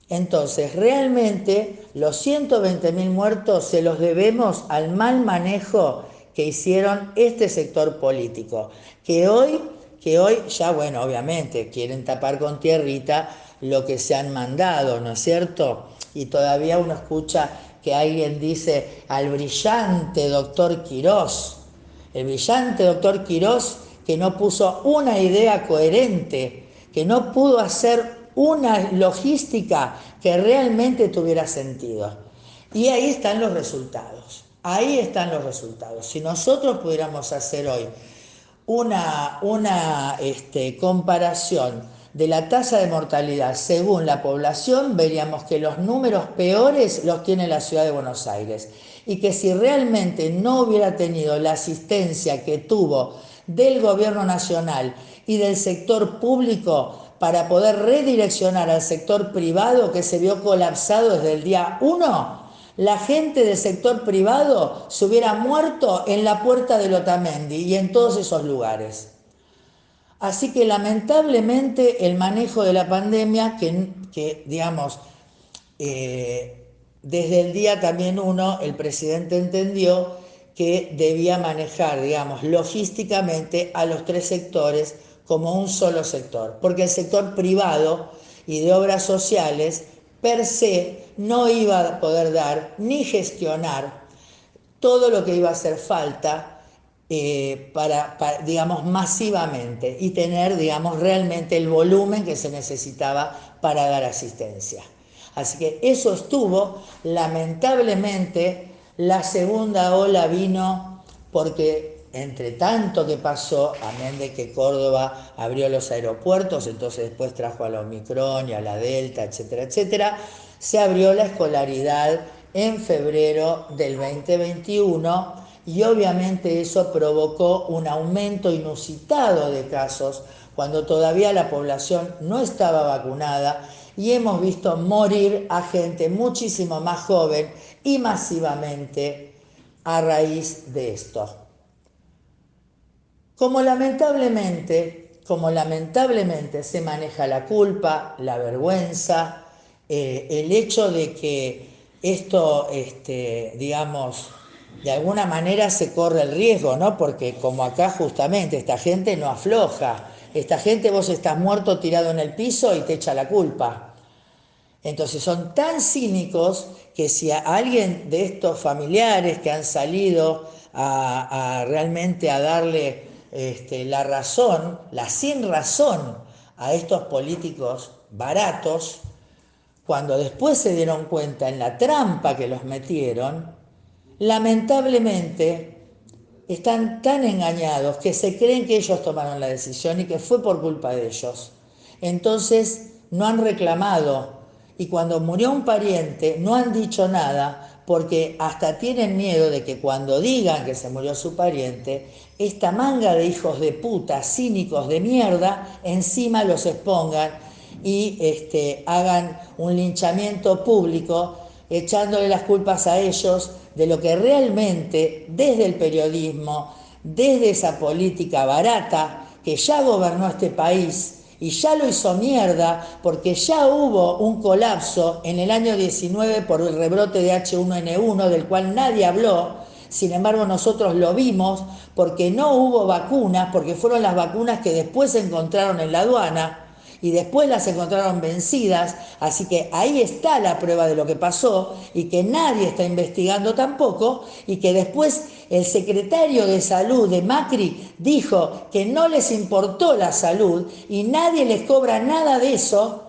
Entonces, realmente los 120.000 muertos se los debemos al mal manejo que hicieron este sector político, que hoy ya, bueno, obviamente quieren tapar con tierrita lo que se han mandado, ¿no es cierto? Y todavía uno escucha que alguien dice al brillante doctor Quirós, el brillante doctor Quirós que no puso una idea coherente, que no pudo hacer una logística que realmente tuviera sentido. Y ahí están los resultados, Si nosotros pudiéramos hacer hoy una comparación de la tasa de mortalidad según la población, veríamos que los números peores los tiene la ciudad de Buenos Aires y que si realmente no hubiera tenido la asistencia que tuvo del gobierno nacional y del sector público para poder redireccionar al sector privado que se vio colapsado desde el día 1, la gente del sector privado se hubiera muerto en la puerta del Otamendi y en todos esos lugares. Así que lamentablemente el manejo de la pandemia, que digamos, desde el día también el presidente entendió que debía manejar, digamos, logísticamente a los tres sectores como un solo sector, porque el sector privado y de obras sociales per se no iba a poder dar ni gestionar todo lo que iba a hacer falta para, digamos, masivamente y tener, digamos, realmente el volumen que se necesitaba para dar asistencia. Así que eso estuvo, lamentablemente, la segunda ola vino porque entre tanto que pasó, amén de que Córdoba abrió los aeropuertos, entonces después trajo a la Omicron y a la Delta, etcétera, etcétera, se abrió la escolaridad en febrero del 2021 y obviamente eso provocó un aumento inusitado de casos cuando todavía la población no estaba vacunada y hemos visto morir a gente muchísimo más joven y masivamente a raíz de esto. Como lamentablemente se maneja la culpa, la vergüenza, el hecho de que esto, digamos, de alguna manera se corre el riesgo, ¿no? Porque como acá justamente esta gente no afloja, esta gente vos estás muerto tirado en el piso y te echa la culpa. Entonces son tan cínicos que si a alguien de estos familiares que han salido realmente a darle la razón, la sin razón a estos políticos baratos, cuando después se dieron cuenta en la trampa que los metieron, lamentablemente están tan engañados que se creen que ellos tomaron la decisión y que fue por culpa de ellos. Entonces no han reclamado y cuando murió un pariente no han dicho nada porque hasta tienen miedo de que cuando digan que se murió su pariente, esta manga de hijos de puta, cínicos de mierda, encima los expongan y hagan un linchamiento público echándole las culpas a ellos de lo que realmente desde el periodismo, desde esa política barata que ya gobernó este país y ya lo hizo mierda porque ya hubo un colapso en el año 19 por el rebrote de H1N1 del cual nadie habló. Sin embargo, nosotros lo vimos porque no hubo vacunas, porque fueron las vacunas que después se encontraron en la aduana y después las encontraron vencidas, así que ahí está la prueba de lo que pasó y que nadie está investigando tampoco y que después el secretario de Salud de Macri dijo que no les importó la salud y nadie les cobra nada de eso.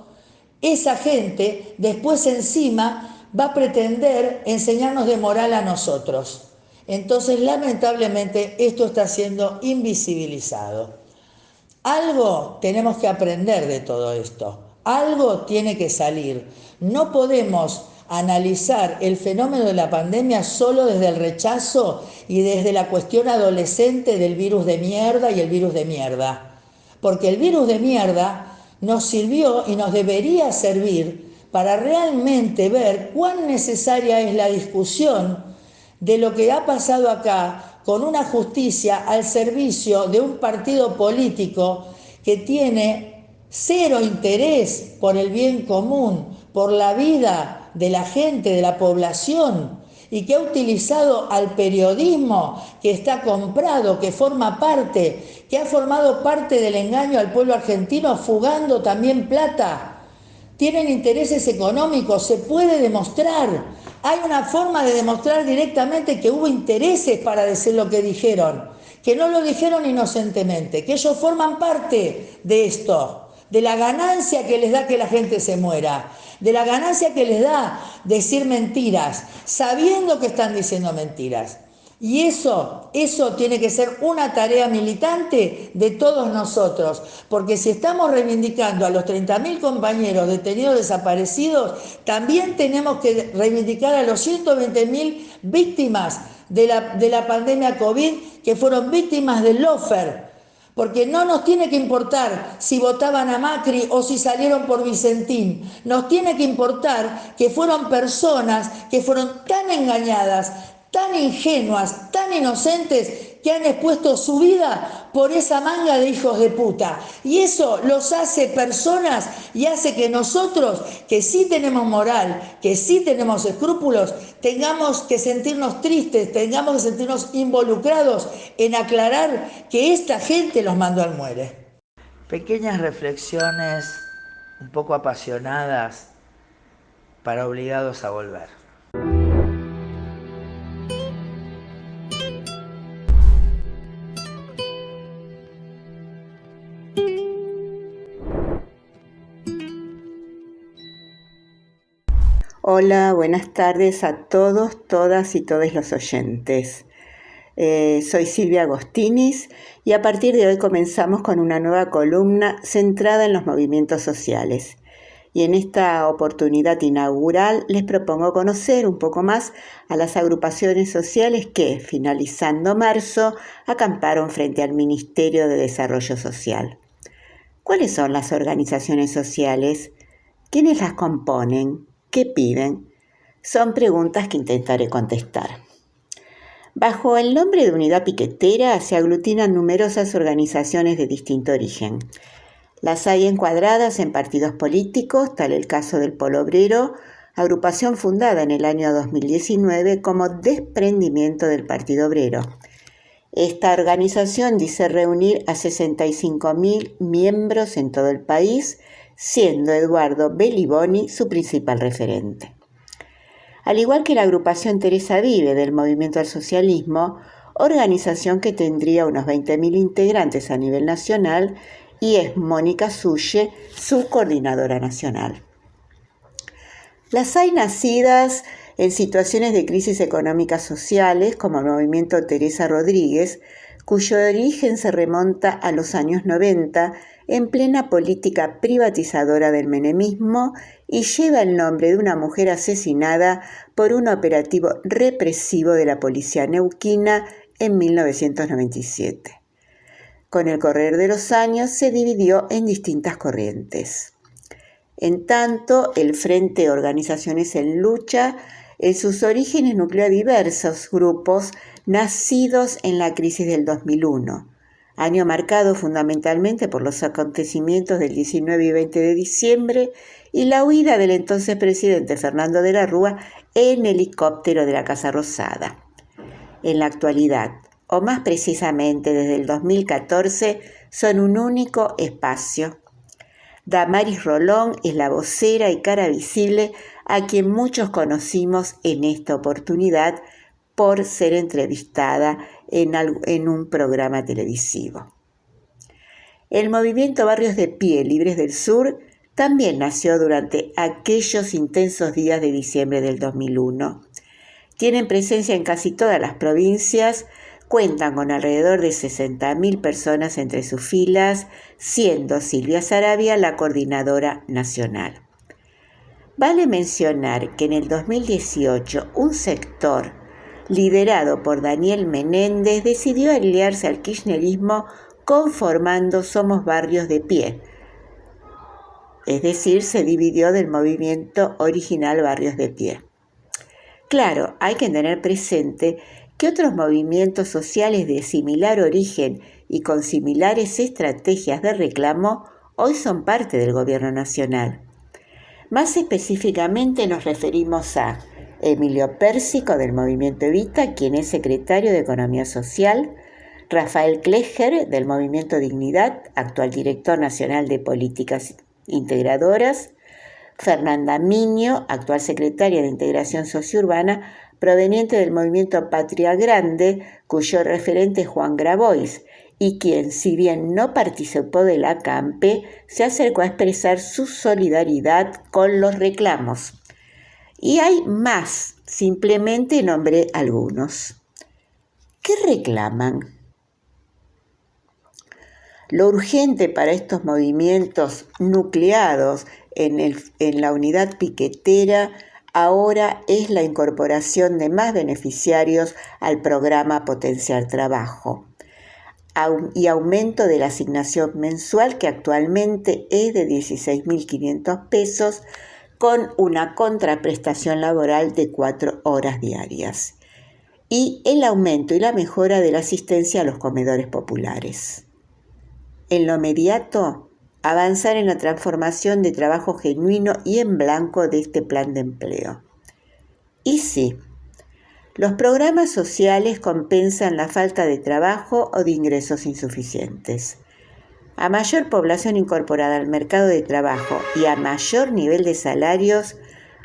esa gente después encima va a pretender enseñarnos de moral a nosotros. Entonces, lamentablemente, esto está siendo invisibilizado. Algo tenemos que aprender de todo esto. Algo tiene que salir. No podemos analizar el fenómeno de la pandemia solo desde el rechazo y desde la cuestión adolescente del virus de mierda y el virus de mierda. Porque el virus de mierda nos sirvió y nos debería servir para realmente ver cuán necesaria es la discusión de lo que ha pasado acá con una justicia al servicio de un partido político que tiene cero interés por el bien común, por la vida de la gente, de la población, y que ha utilizado al periodismo que está comprado, que forma parte, que ha formado parte del engaño al pueblo argentino, fugando también plata. Tienen intereses económicos, se puede demostrar. Hay una forma de demostrar directamente que hubo intereses para decir lo que dijeron, que no lo dijeron inocentemente, que ellos forman parte de esto, de la ganancia que les da que la gente se muera, de la ganancia que les da decir mentiras, sabiendo que están diciendo mentiras. Y eso tiene que ser una tarea militante de todos nosotros, porque si estamos reivindicando a los 30.000 compañeros detenidos desaparecidos, también tenemos que reivindicar a los 120.000 víctimas de la pandemia COVID, que fueron víctimas del lawfare. Porque no nos tiene que importar si votaban a Macri o si salieron por Vicentín. Nos tiene que importar que fueron personas que fueron tan engañadas, tan ingenuas, tan inocentes, que han expuesto su vida por esa manga de hijos de puta. Y eso los hace personas y hace que nosotros, que sí tenemos moral, que sí tenemos escrúpulos, tengamos que sentirnos tristes, tengamos que sentirnos involucrados en aclarar que esta gente los mandó al muere. Pequeñas reflexiones un poco apasionadas para obligados a volver. Hola, buenas tardes a todos, todas y todos los oyentes. Soy Silvia Agostinis y a partir de hoy comenzamos con una nueva columna centrada en los movimientos sociales. Y en esta oportunidad inaugural les propongo conocer un poco más a las agrupaciones sociales que, finalizando marzo, acamparon frente al Ministerio de Desarrollo Social. ¿Cuáles son las organizaciones sociales? ¿Quiénes las componen? ¿Qué piden? Son preguntas que intentaré contestar. Bajo el nombre de Unidad Piquetera se aglutinan numerosas organizaciones de distinto origen. Las hay encuadradas en partidos políticos, tal el caso del Polo Obrero, agrupación fundada en el año 2019 como desprendimiento del Partido Obrero. Esta organización dice reunir a 65.000 miembros en todo el país, siendo Eduardo Beliboni su principal referente. Al igual que la agrupación Teresa Vive del Movimiento al Socialismo, organización que tendría unos 20.000 integrantes a nivel nacional, y es Mónica Sulle, su coordinadora nacional. Las hay nacidas en situaciones de crisis económicas sociales, como el movimiento Teresa Rodríguez, cuyo origen se remonta a los años 90, en plena política privatizadora del menemismo, y lleva el nombre de una mujer asesinada por un operativo represivo de la policía neuquina en 1997. Con el correr de los años se dividió en distintas corrientes. En tanto, el Frente Organizaciones en Lucha en sus orígenes nucleó a diversos grupos nacidos en la crisis del 2001, año marcado fundamentalmente por los acontecimientos del 19 y 20 de diciembre y la huida del entonces presidente Fernando de la Rúa en helicóptero de la Casa Rosada. En la actualidad, o más precisamente desde el 2014, son un único espacio. Damaris Rolón es la vocera y cara visible a quien muchos conocimos en esta oportunidad por ser entrevistada en un programa televisivo. El movimiento Barrios de Pie Libres del Sur también nació durante aquellos intensos días de diciembre del 2001. Tienen presencia en casi todas las provincias, cuentan con alrededor de 60.000 personas entre sus filas, siendo Silvia Saravia la coordinadora nacional. Vale mencionar que en el 2018 un sector liderado por Daniel Menéndez decidió aliarse al kirchnerismo conformando Somos Barrios de Pie, es decir, se dividió del movimiento original Barrios de Pie. Claro, hay que tener presente que otros movimientos sociales de similar origen y con similares estrategias de reclamo hoy son parte del gobierno nacional. Más específicamente nos referimos a Emilio Pérsico del Movimiento Evita, quien es secretario de Economía Social, Rafael Klegger del Movimiento Dignidad, actual director nacional de Políticas Integradoras, Fernanda Miño, actual secretaria de Integración Sociourbana, proveniente del Movimiento Patria Grande, cuyo referente es Juan Grabois, y quien, si bien no participó de la ACAMPE, se acercó a expresar su solidaridad con los reclamos. Y hay más, simplemente nombré algunos. ¿Qué reclaman? Lo urgente para estos movimientos nucleados en la unidad piquetera ahora es la incorporación de más beneficiarios al programa Potenciar Trabajo y aumento de la asignación mensual, que actualmente es de 16.500 pesos, con una contraprestación laboral de 4 horas diarias, y el aumento y la mejora de la asistencia a los comedores populares. En lo inmediato, avanzar en la transformación de trabajo genuino y en blanco de este plan de empleo. Y sí, los programas sociales compensan la falta de trabajo o de ingresos insuficientes. A mayor población incorporada al mercado de trabajo y a mayor nivel de salarios,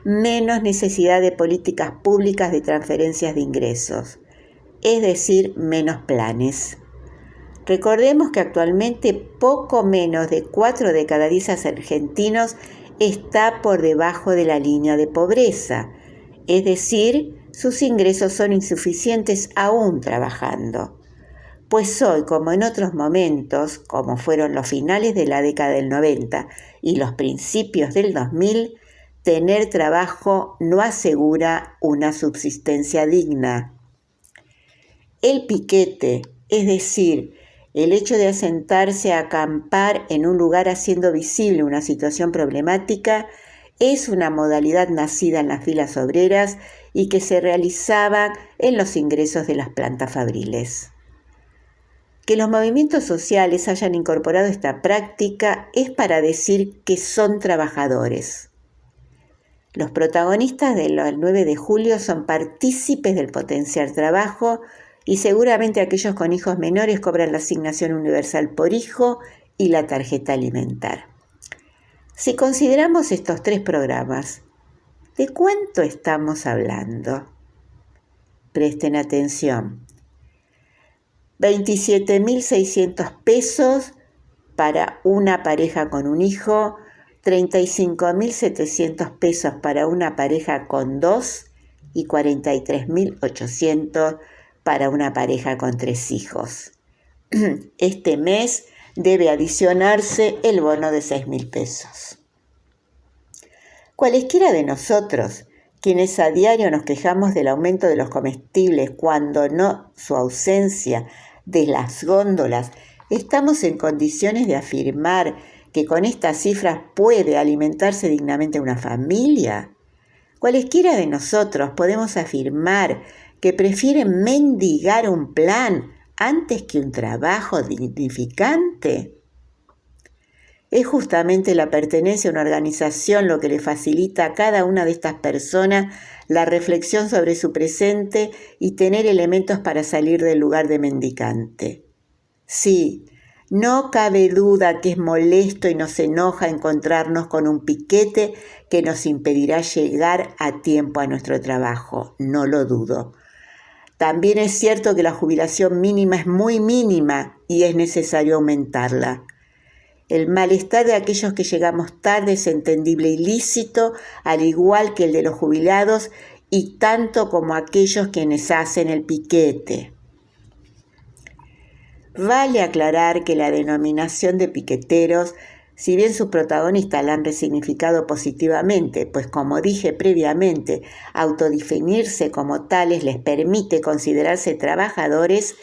menos necesidad de políticas públicas de transferencias de ingresos, es decir, menos planes. Recordemos que actualmente poco menos de 4 de cada 10 argentinos está por debajo de la línea de pobreza, es decir, sus ingresos son insuficientes aún trabajando. Pues hoy, como en otros momentos, como fueron los finales de la década del 90 y los principios del 2000, tener trabajo no asegura una subsistencia digna. El piquete, es decir, el hecho de asentarse a acampar en un lugar haciendo visible una situación problemática, es una modalidad nacida en las filas obreras y que se realizaba en los ingresos de las plantas fabriles. Que los movimientos sociales hayan incorporado esta práctica es para decir que son trabajadores. Los protagonistas del 9 de julio son partícipes del Potenciar Trabajo y seguramente aquellos con hijos menores cobran la asignación universal por hijo y la tarjeta alimentar. Si consideramos estos 3 programas, ¿de cuánto estamos hablando? Presten atención. 27.600 pesos para una pareja con un hijo, 35.700 pesos para una pareja con 2 y 43.800 para una pareja con 3 hijos. Este mes debe adicionarse el bono de 6.000 pesos. Cualesquiera de nosotros, quienes a diario nos quejamos del aumento de los comestibles, cuando no su ausencia de las góndolas, estamos en condiciones de afirmar que con estas cifras puede alimentarse dignamente una familia. Cualesquiera de nosotros podemos afirmar que prefieren mendigar un plan antes que un trabajo dignificante. Es justamente la pertenencia a una organización lo que le facilita a cada una de estas personas la reflexión sobre su presente y tener elementos para salir del lugar de mendicante. Sí, no cabe duda que es molesto y nos enoja encontrarnos con un piquete que nos impedirá llegar a tiempo a nuestro trabajo, no lo dudo. También es cierto que la jubilación mínima es muy mínima y es necesario aumentarla. El malestar de aquellos que llegamos tarde es entendible y lícito, al igual que el de los jubilados y tanto como aquellos quienes hacen el piquete. Vale aclarar que la denominación de piqueteros, si bien sus protagonistas la han resignificado positivamente, pues como dije previamente, autodefinirse como tales les permite considerarse trabajadores,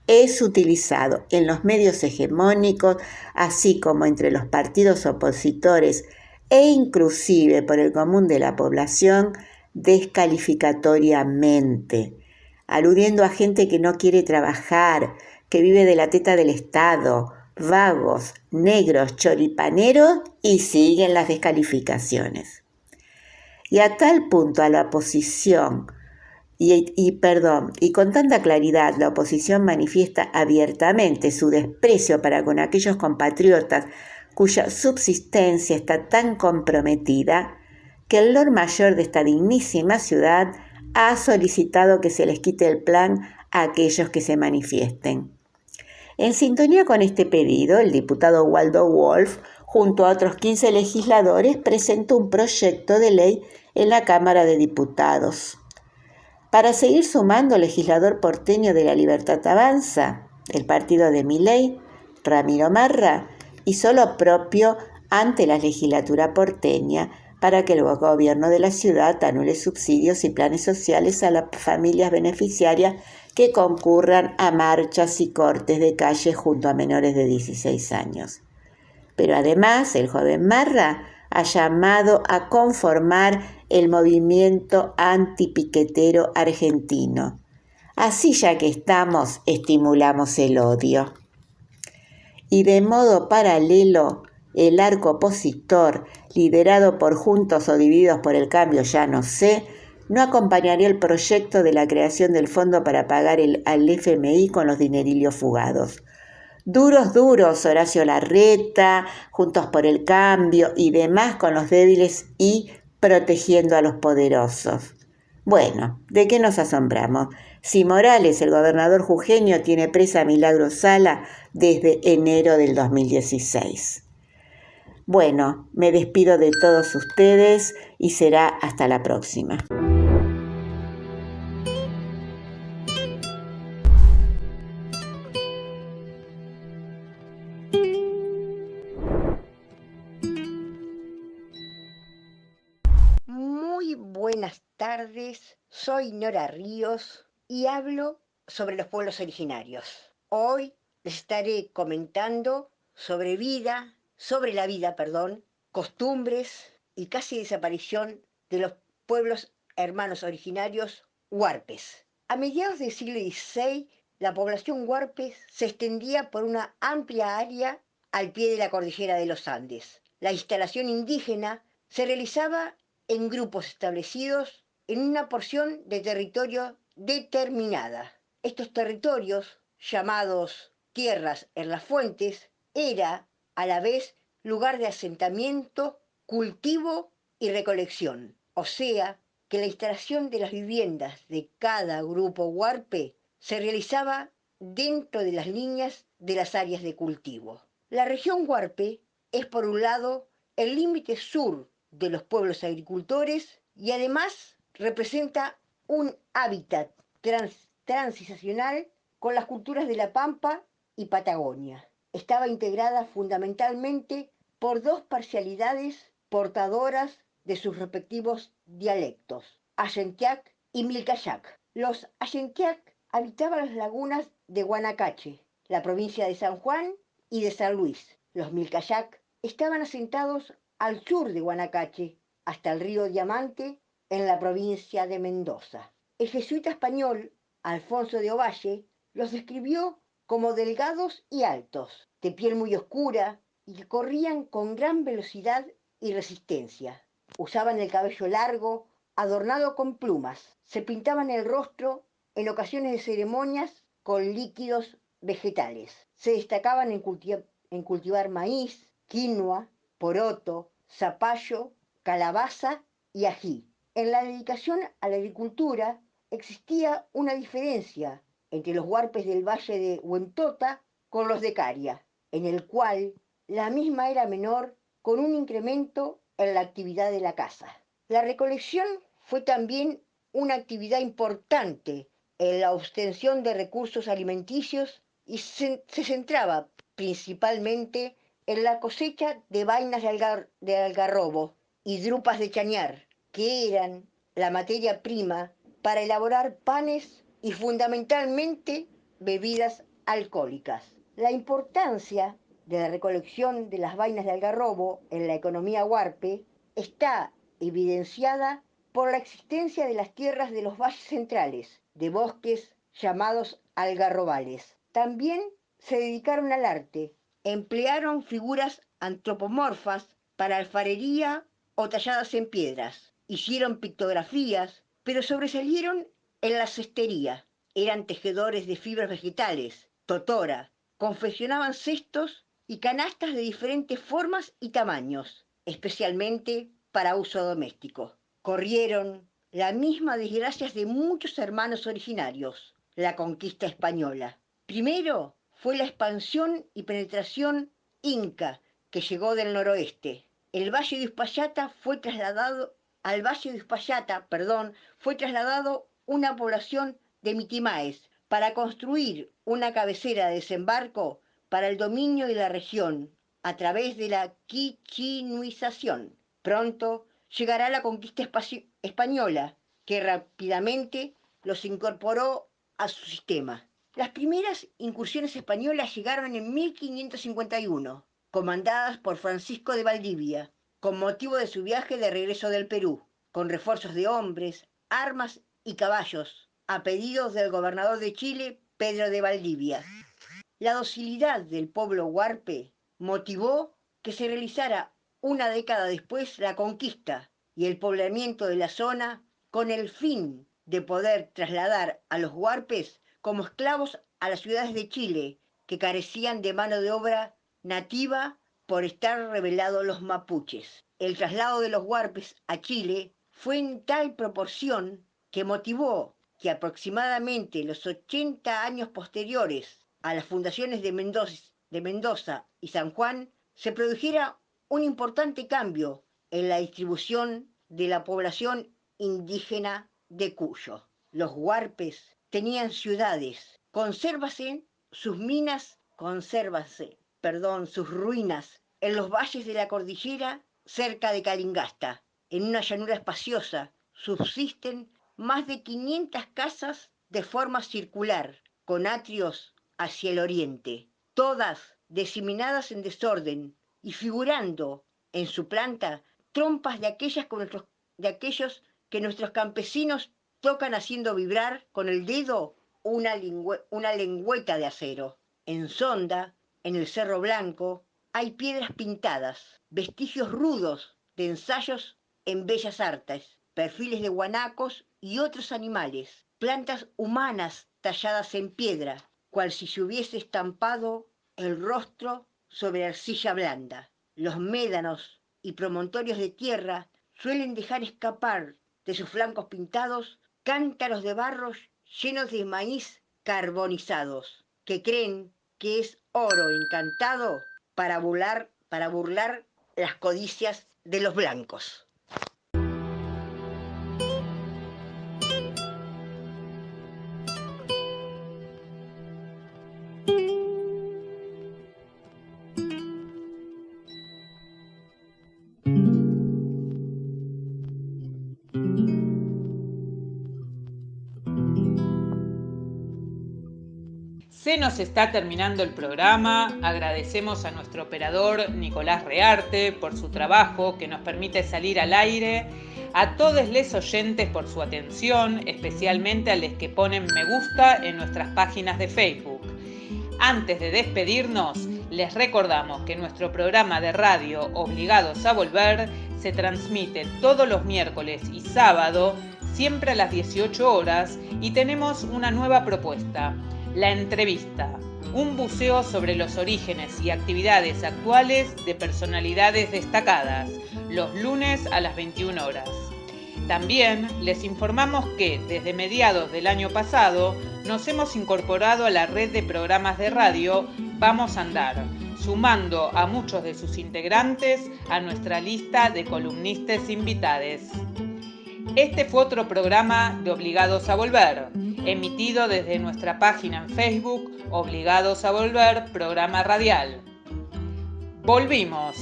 es utilizado en los medios hegemónicos, así como entre los partidos opositores e inclusive por el común de la población, descalificatoriamente, aludiendo a gente que no quiere trabajar, que vive de la teta del Estado, vagos, negros, choripaneros, y siguen las descalificaciones. Y a tal punto a la oposición, y con tanta claridad la oposición manifiesta abiertamente su desprecio para con aquellos compatriotas cuya subsistencia está tan comprometida, que el Lord Mayor de esta dignísima ciudad ha solicitado que se les quite el plan a aquellos que se manifiesten. En sintonía con este pedido, el diputado Waldo Wolf, junto a otros 15 legisladores, presentó un proyecto de ley en la Cámara de Diputados. Para seguir sumando, el legislador porteño de La Libertad Avanza, el partido de Milei, Ramiro Marra, hizo lo propio ante la legislatura porteña para que el gobierno de la ciudad anule subsidios y planes sociales a las familias beneficiarias que concurran a marchas y cortes de calle junto a menores de 16 años. Pero además, el joven Marra ha llamado a conformar el movimiento antipiquetero argentino. Así, ya que estamos, estimulamos el odio. Y de modo paralelo, el arco opositor, liderado por Juntos o Divididos por el Cambio, ya no sé, no acompañaría el proyecto de la creación del fondo para pagar al FMI con los dinerillos fugados. Duros, Horacio Larreta, Juntos por el Cambio y demás con los débiles y protegiendo a los poderosos. Bueno, ¿de qué nos asombramos? Si Morales, el gobernador jujeño, tiene presa a Milagro Sala desde enero del 2016. Bueno, me despido de todos ustedes y será hasta la próxima. Muy buenas tardes, soy Nora Ríos y hablo sobre los pueblos originarios. Hoy les estaré comentando sobre la vida, costumbres y casi desaparición de los pueblos hermanos originarios huarpes. A mediados del siglo XVI, la población huarpe se extendía por una amplia área al pie de la cordillera de los Andes. La instalación indígena se realizaba en grupos establecidos en una porción de territorio determinada. Estos territorios, llamados tierras en las fuentes, era a la vez lugar de asentamiento, cultivo y recolección. O sea, que la instalación de las viviendas de cada grupo huarpe se realizaba dentro de las líneas de las áreas de cultivo. La región huarpe es, por un lado, el límite sur de los pueblos agricultores y además representa un hábitat transicional con las culturas de la Pampa y Patagonia. Estaba integrada fundamentalmente por dos parcialidades portadoras de sus respectivos dialectos, Ayentiac y Milcayac. Los Ayentiac habitaban las lagunas de Guanacache, la provincia de San Juan y de San Luis. Los Milcayac estaban asentados al sur de Guanacache, hasta el río Diamante, en la provincia de Mendoza. El jesuita español Alfonso de Ovalle los describió como delgados y altos, de piel muy oscura y que corrían con gran velocidad y resistencia. Usaban el cabello largo, adornado con plumas. Se pintaban el rostro en ocasiones de ceremonias con líquidos vegetales. Se destacaban en cultivar maíz, quinoa, poroto, zapallo, calabaza y ají. En la dedicación a la agricultura existía una diferencia entre los huarpes del valle de Huentota con los de Caria, en el cual la misma era menor, con un incremento en la actividad de la caza. La recolección fue también una actividad importante en la obtención de recursos alimenticios y se centraba principalmente en la cosecha de vainas de algarrobo y drupas de chañar, que eran la materia prima para elaborar panes y fundamentalmente bebidas alcohólicas. La importancia de la recolección de las vainas de algarrobo en la economía huarpe está evidenciada por la existencia de las tierras de los valles centrales, de bosques llamados algarrobales. También se dedicaron al arte, emplearon figuras antropomorfas para alfarería o talladas en piedras, hicieron pictografías, pero sobresalieron en la cestería. Eran tejedores de fibras vegetales, totora, confeccionaban cestos y canastas de diferentes formas y tamaños, especialmente para uso doméstico. Corrieron la misma desgracia de muchos hermanos originarios, la conquista española. Primero fue la expansión y penetración inca que llegó del noroeste. Al Valle de Uspallata fue trasladado una población de mitimaes para construir una cabecera de desembarco para el dominio de la región a través de la quichinuización. Pronto llegará la conquista española, que rápidamente los incorporó a su sistema. Las primeras incursiones españolas llegaron en 1551, comandadas por Francisco de Valdivia, con motivo de su viaje de regreso del Perú, con refuerzos de hombres, armas y caballos, a pedidos del gobernador de Chile, Pedro de Valdivia. La docilidad del pueblo huarpe motivó que se realizara una década después la conquista y el poblamiento de la zona con el fin de poder trasladar a los huarpes como esclavos a las ciudades de Chile, que carecían de mano de obra nativa por estar rebelados los mapuches. El traslado de los huarpes a Chile fue en tal proporción que motivó que aproximadamente los 80 años posteriores a las fundaciones de Mendoza y San Juan se produjera un importante cambio en la distribución de la población indígena de Cuyo. Los huarpes tenían ciudades, sus ruinas en los valles de la cordillera cerca de Calingasta. En una llanura espaciosa subsisten más de 500 casas de forma circular, con atrios hacia el oriente, todas diseminadas en desorden y figurando en su planta trompas de aquellos que nuestros campesinos tocan haciendo vibrar con el dedo una lengüeta de acero. En Sonda, en el Cerro Blanco, hay piedras pintadas, vestigios rudos de ensayos en bellas artes, perfiles de guanacos y otros animales, plantas humanas talladas en piedra, cual si se hubiese estampado el rostro sobre arcilla blanda. Los médanos y promontorios de tierra suelen dejar escapar de sus flancos pintados cántaros de barro llenos de maíz carbonizados, que creen que es oro encantado para burlar las codicias de los blancos. Se nos está terminando el programa. Agradecemos a nuestro operador Nicolás Rearte por su trabajo que nos permite salir al aire, a todos les oyentes por su atención, especialmente a los que ponen me gusta en nuestras páginas de Facebook. Antes de despedirnos, les recordamos que nuestro programa de radio Obligados a Volver se transmite todos los miércoles y sábado, siempre a las 18 horas, y tenemos una nueva propuesta. La entrevista, un buceo sobre los orígenes y actividades actuales de personalidades destacadas, los lunes a las 21 horas. También les informamos que desde mediados del año pasado nos hemos incorporado a la red de programas de radio Vamos a Andar. sumando a muchos de sus integrantes a nuestra lista de columnistas invitados. Este fue otro programa de Obligados a Volver, emitido desde nuestra página en Facebook, Obligados a Volver, programa radial. Volvimos,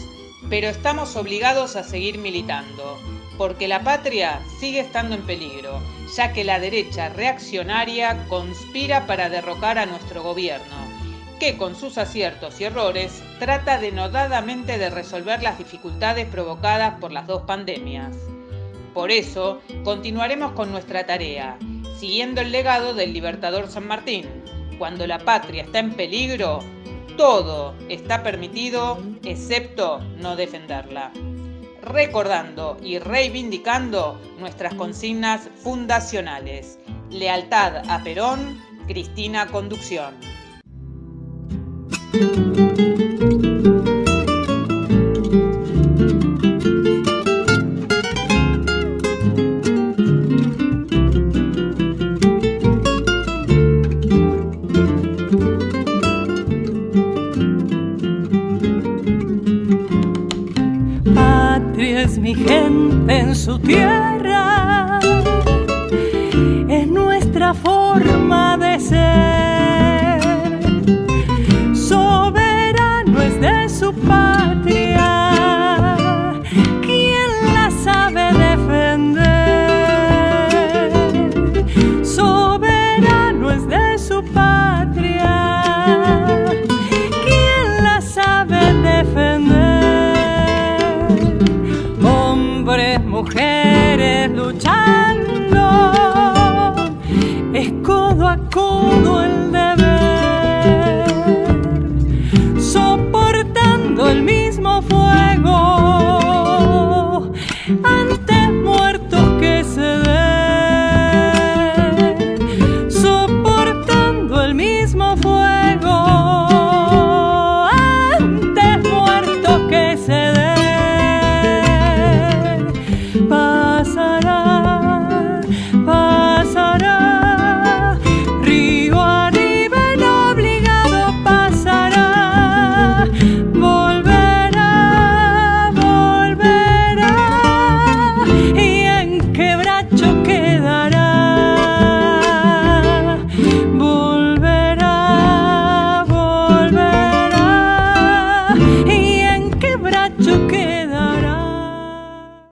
pero estamos obligados a seguir militando, porque la patria sigue estando en peligro, ya que la derecha reaccionaria conspira para derrocar a nuestro gobierno, que con sus aciertos y errores trata denodadamente de resolver las dificultades provocadas por las dos pandemias. Por eso, continuaremos con nuestra tarea, siguiendo el legado del libertador San Martín. Cuando la patria está en peligro, todo está permitido, excepto no defenderla. Recordando y reivindicando nuestras consignas fundacionales. Lealtad a Perón, Cristina Conducción. Patria es mi gente en su tierra,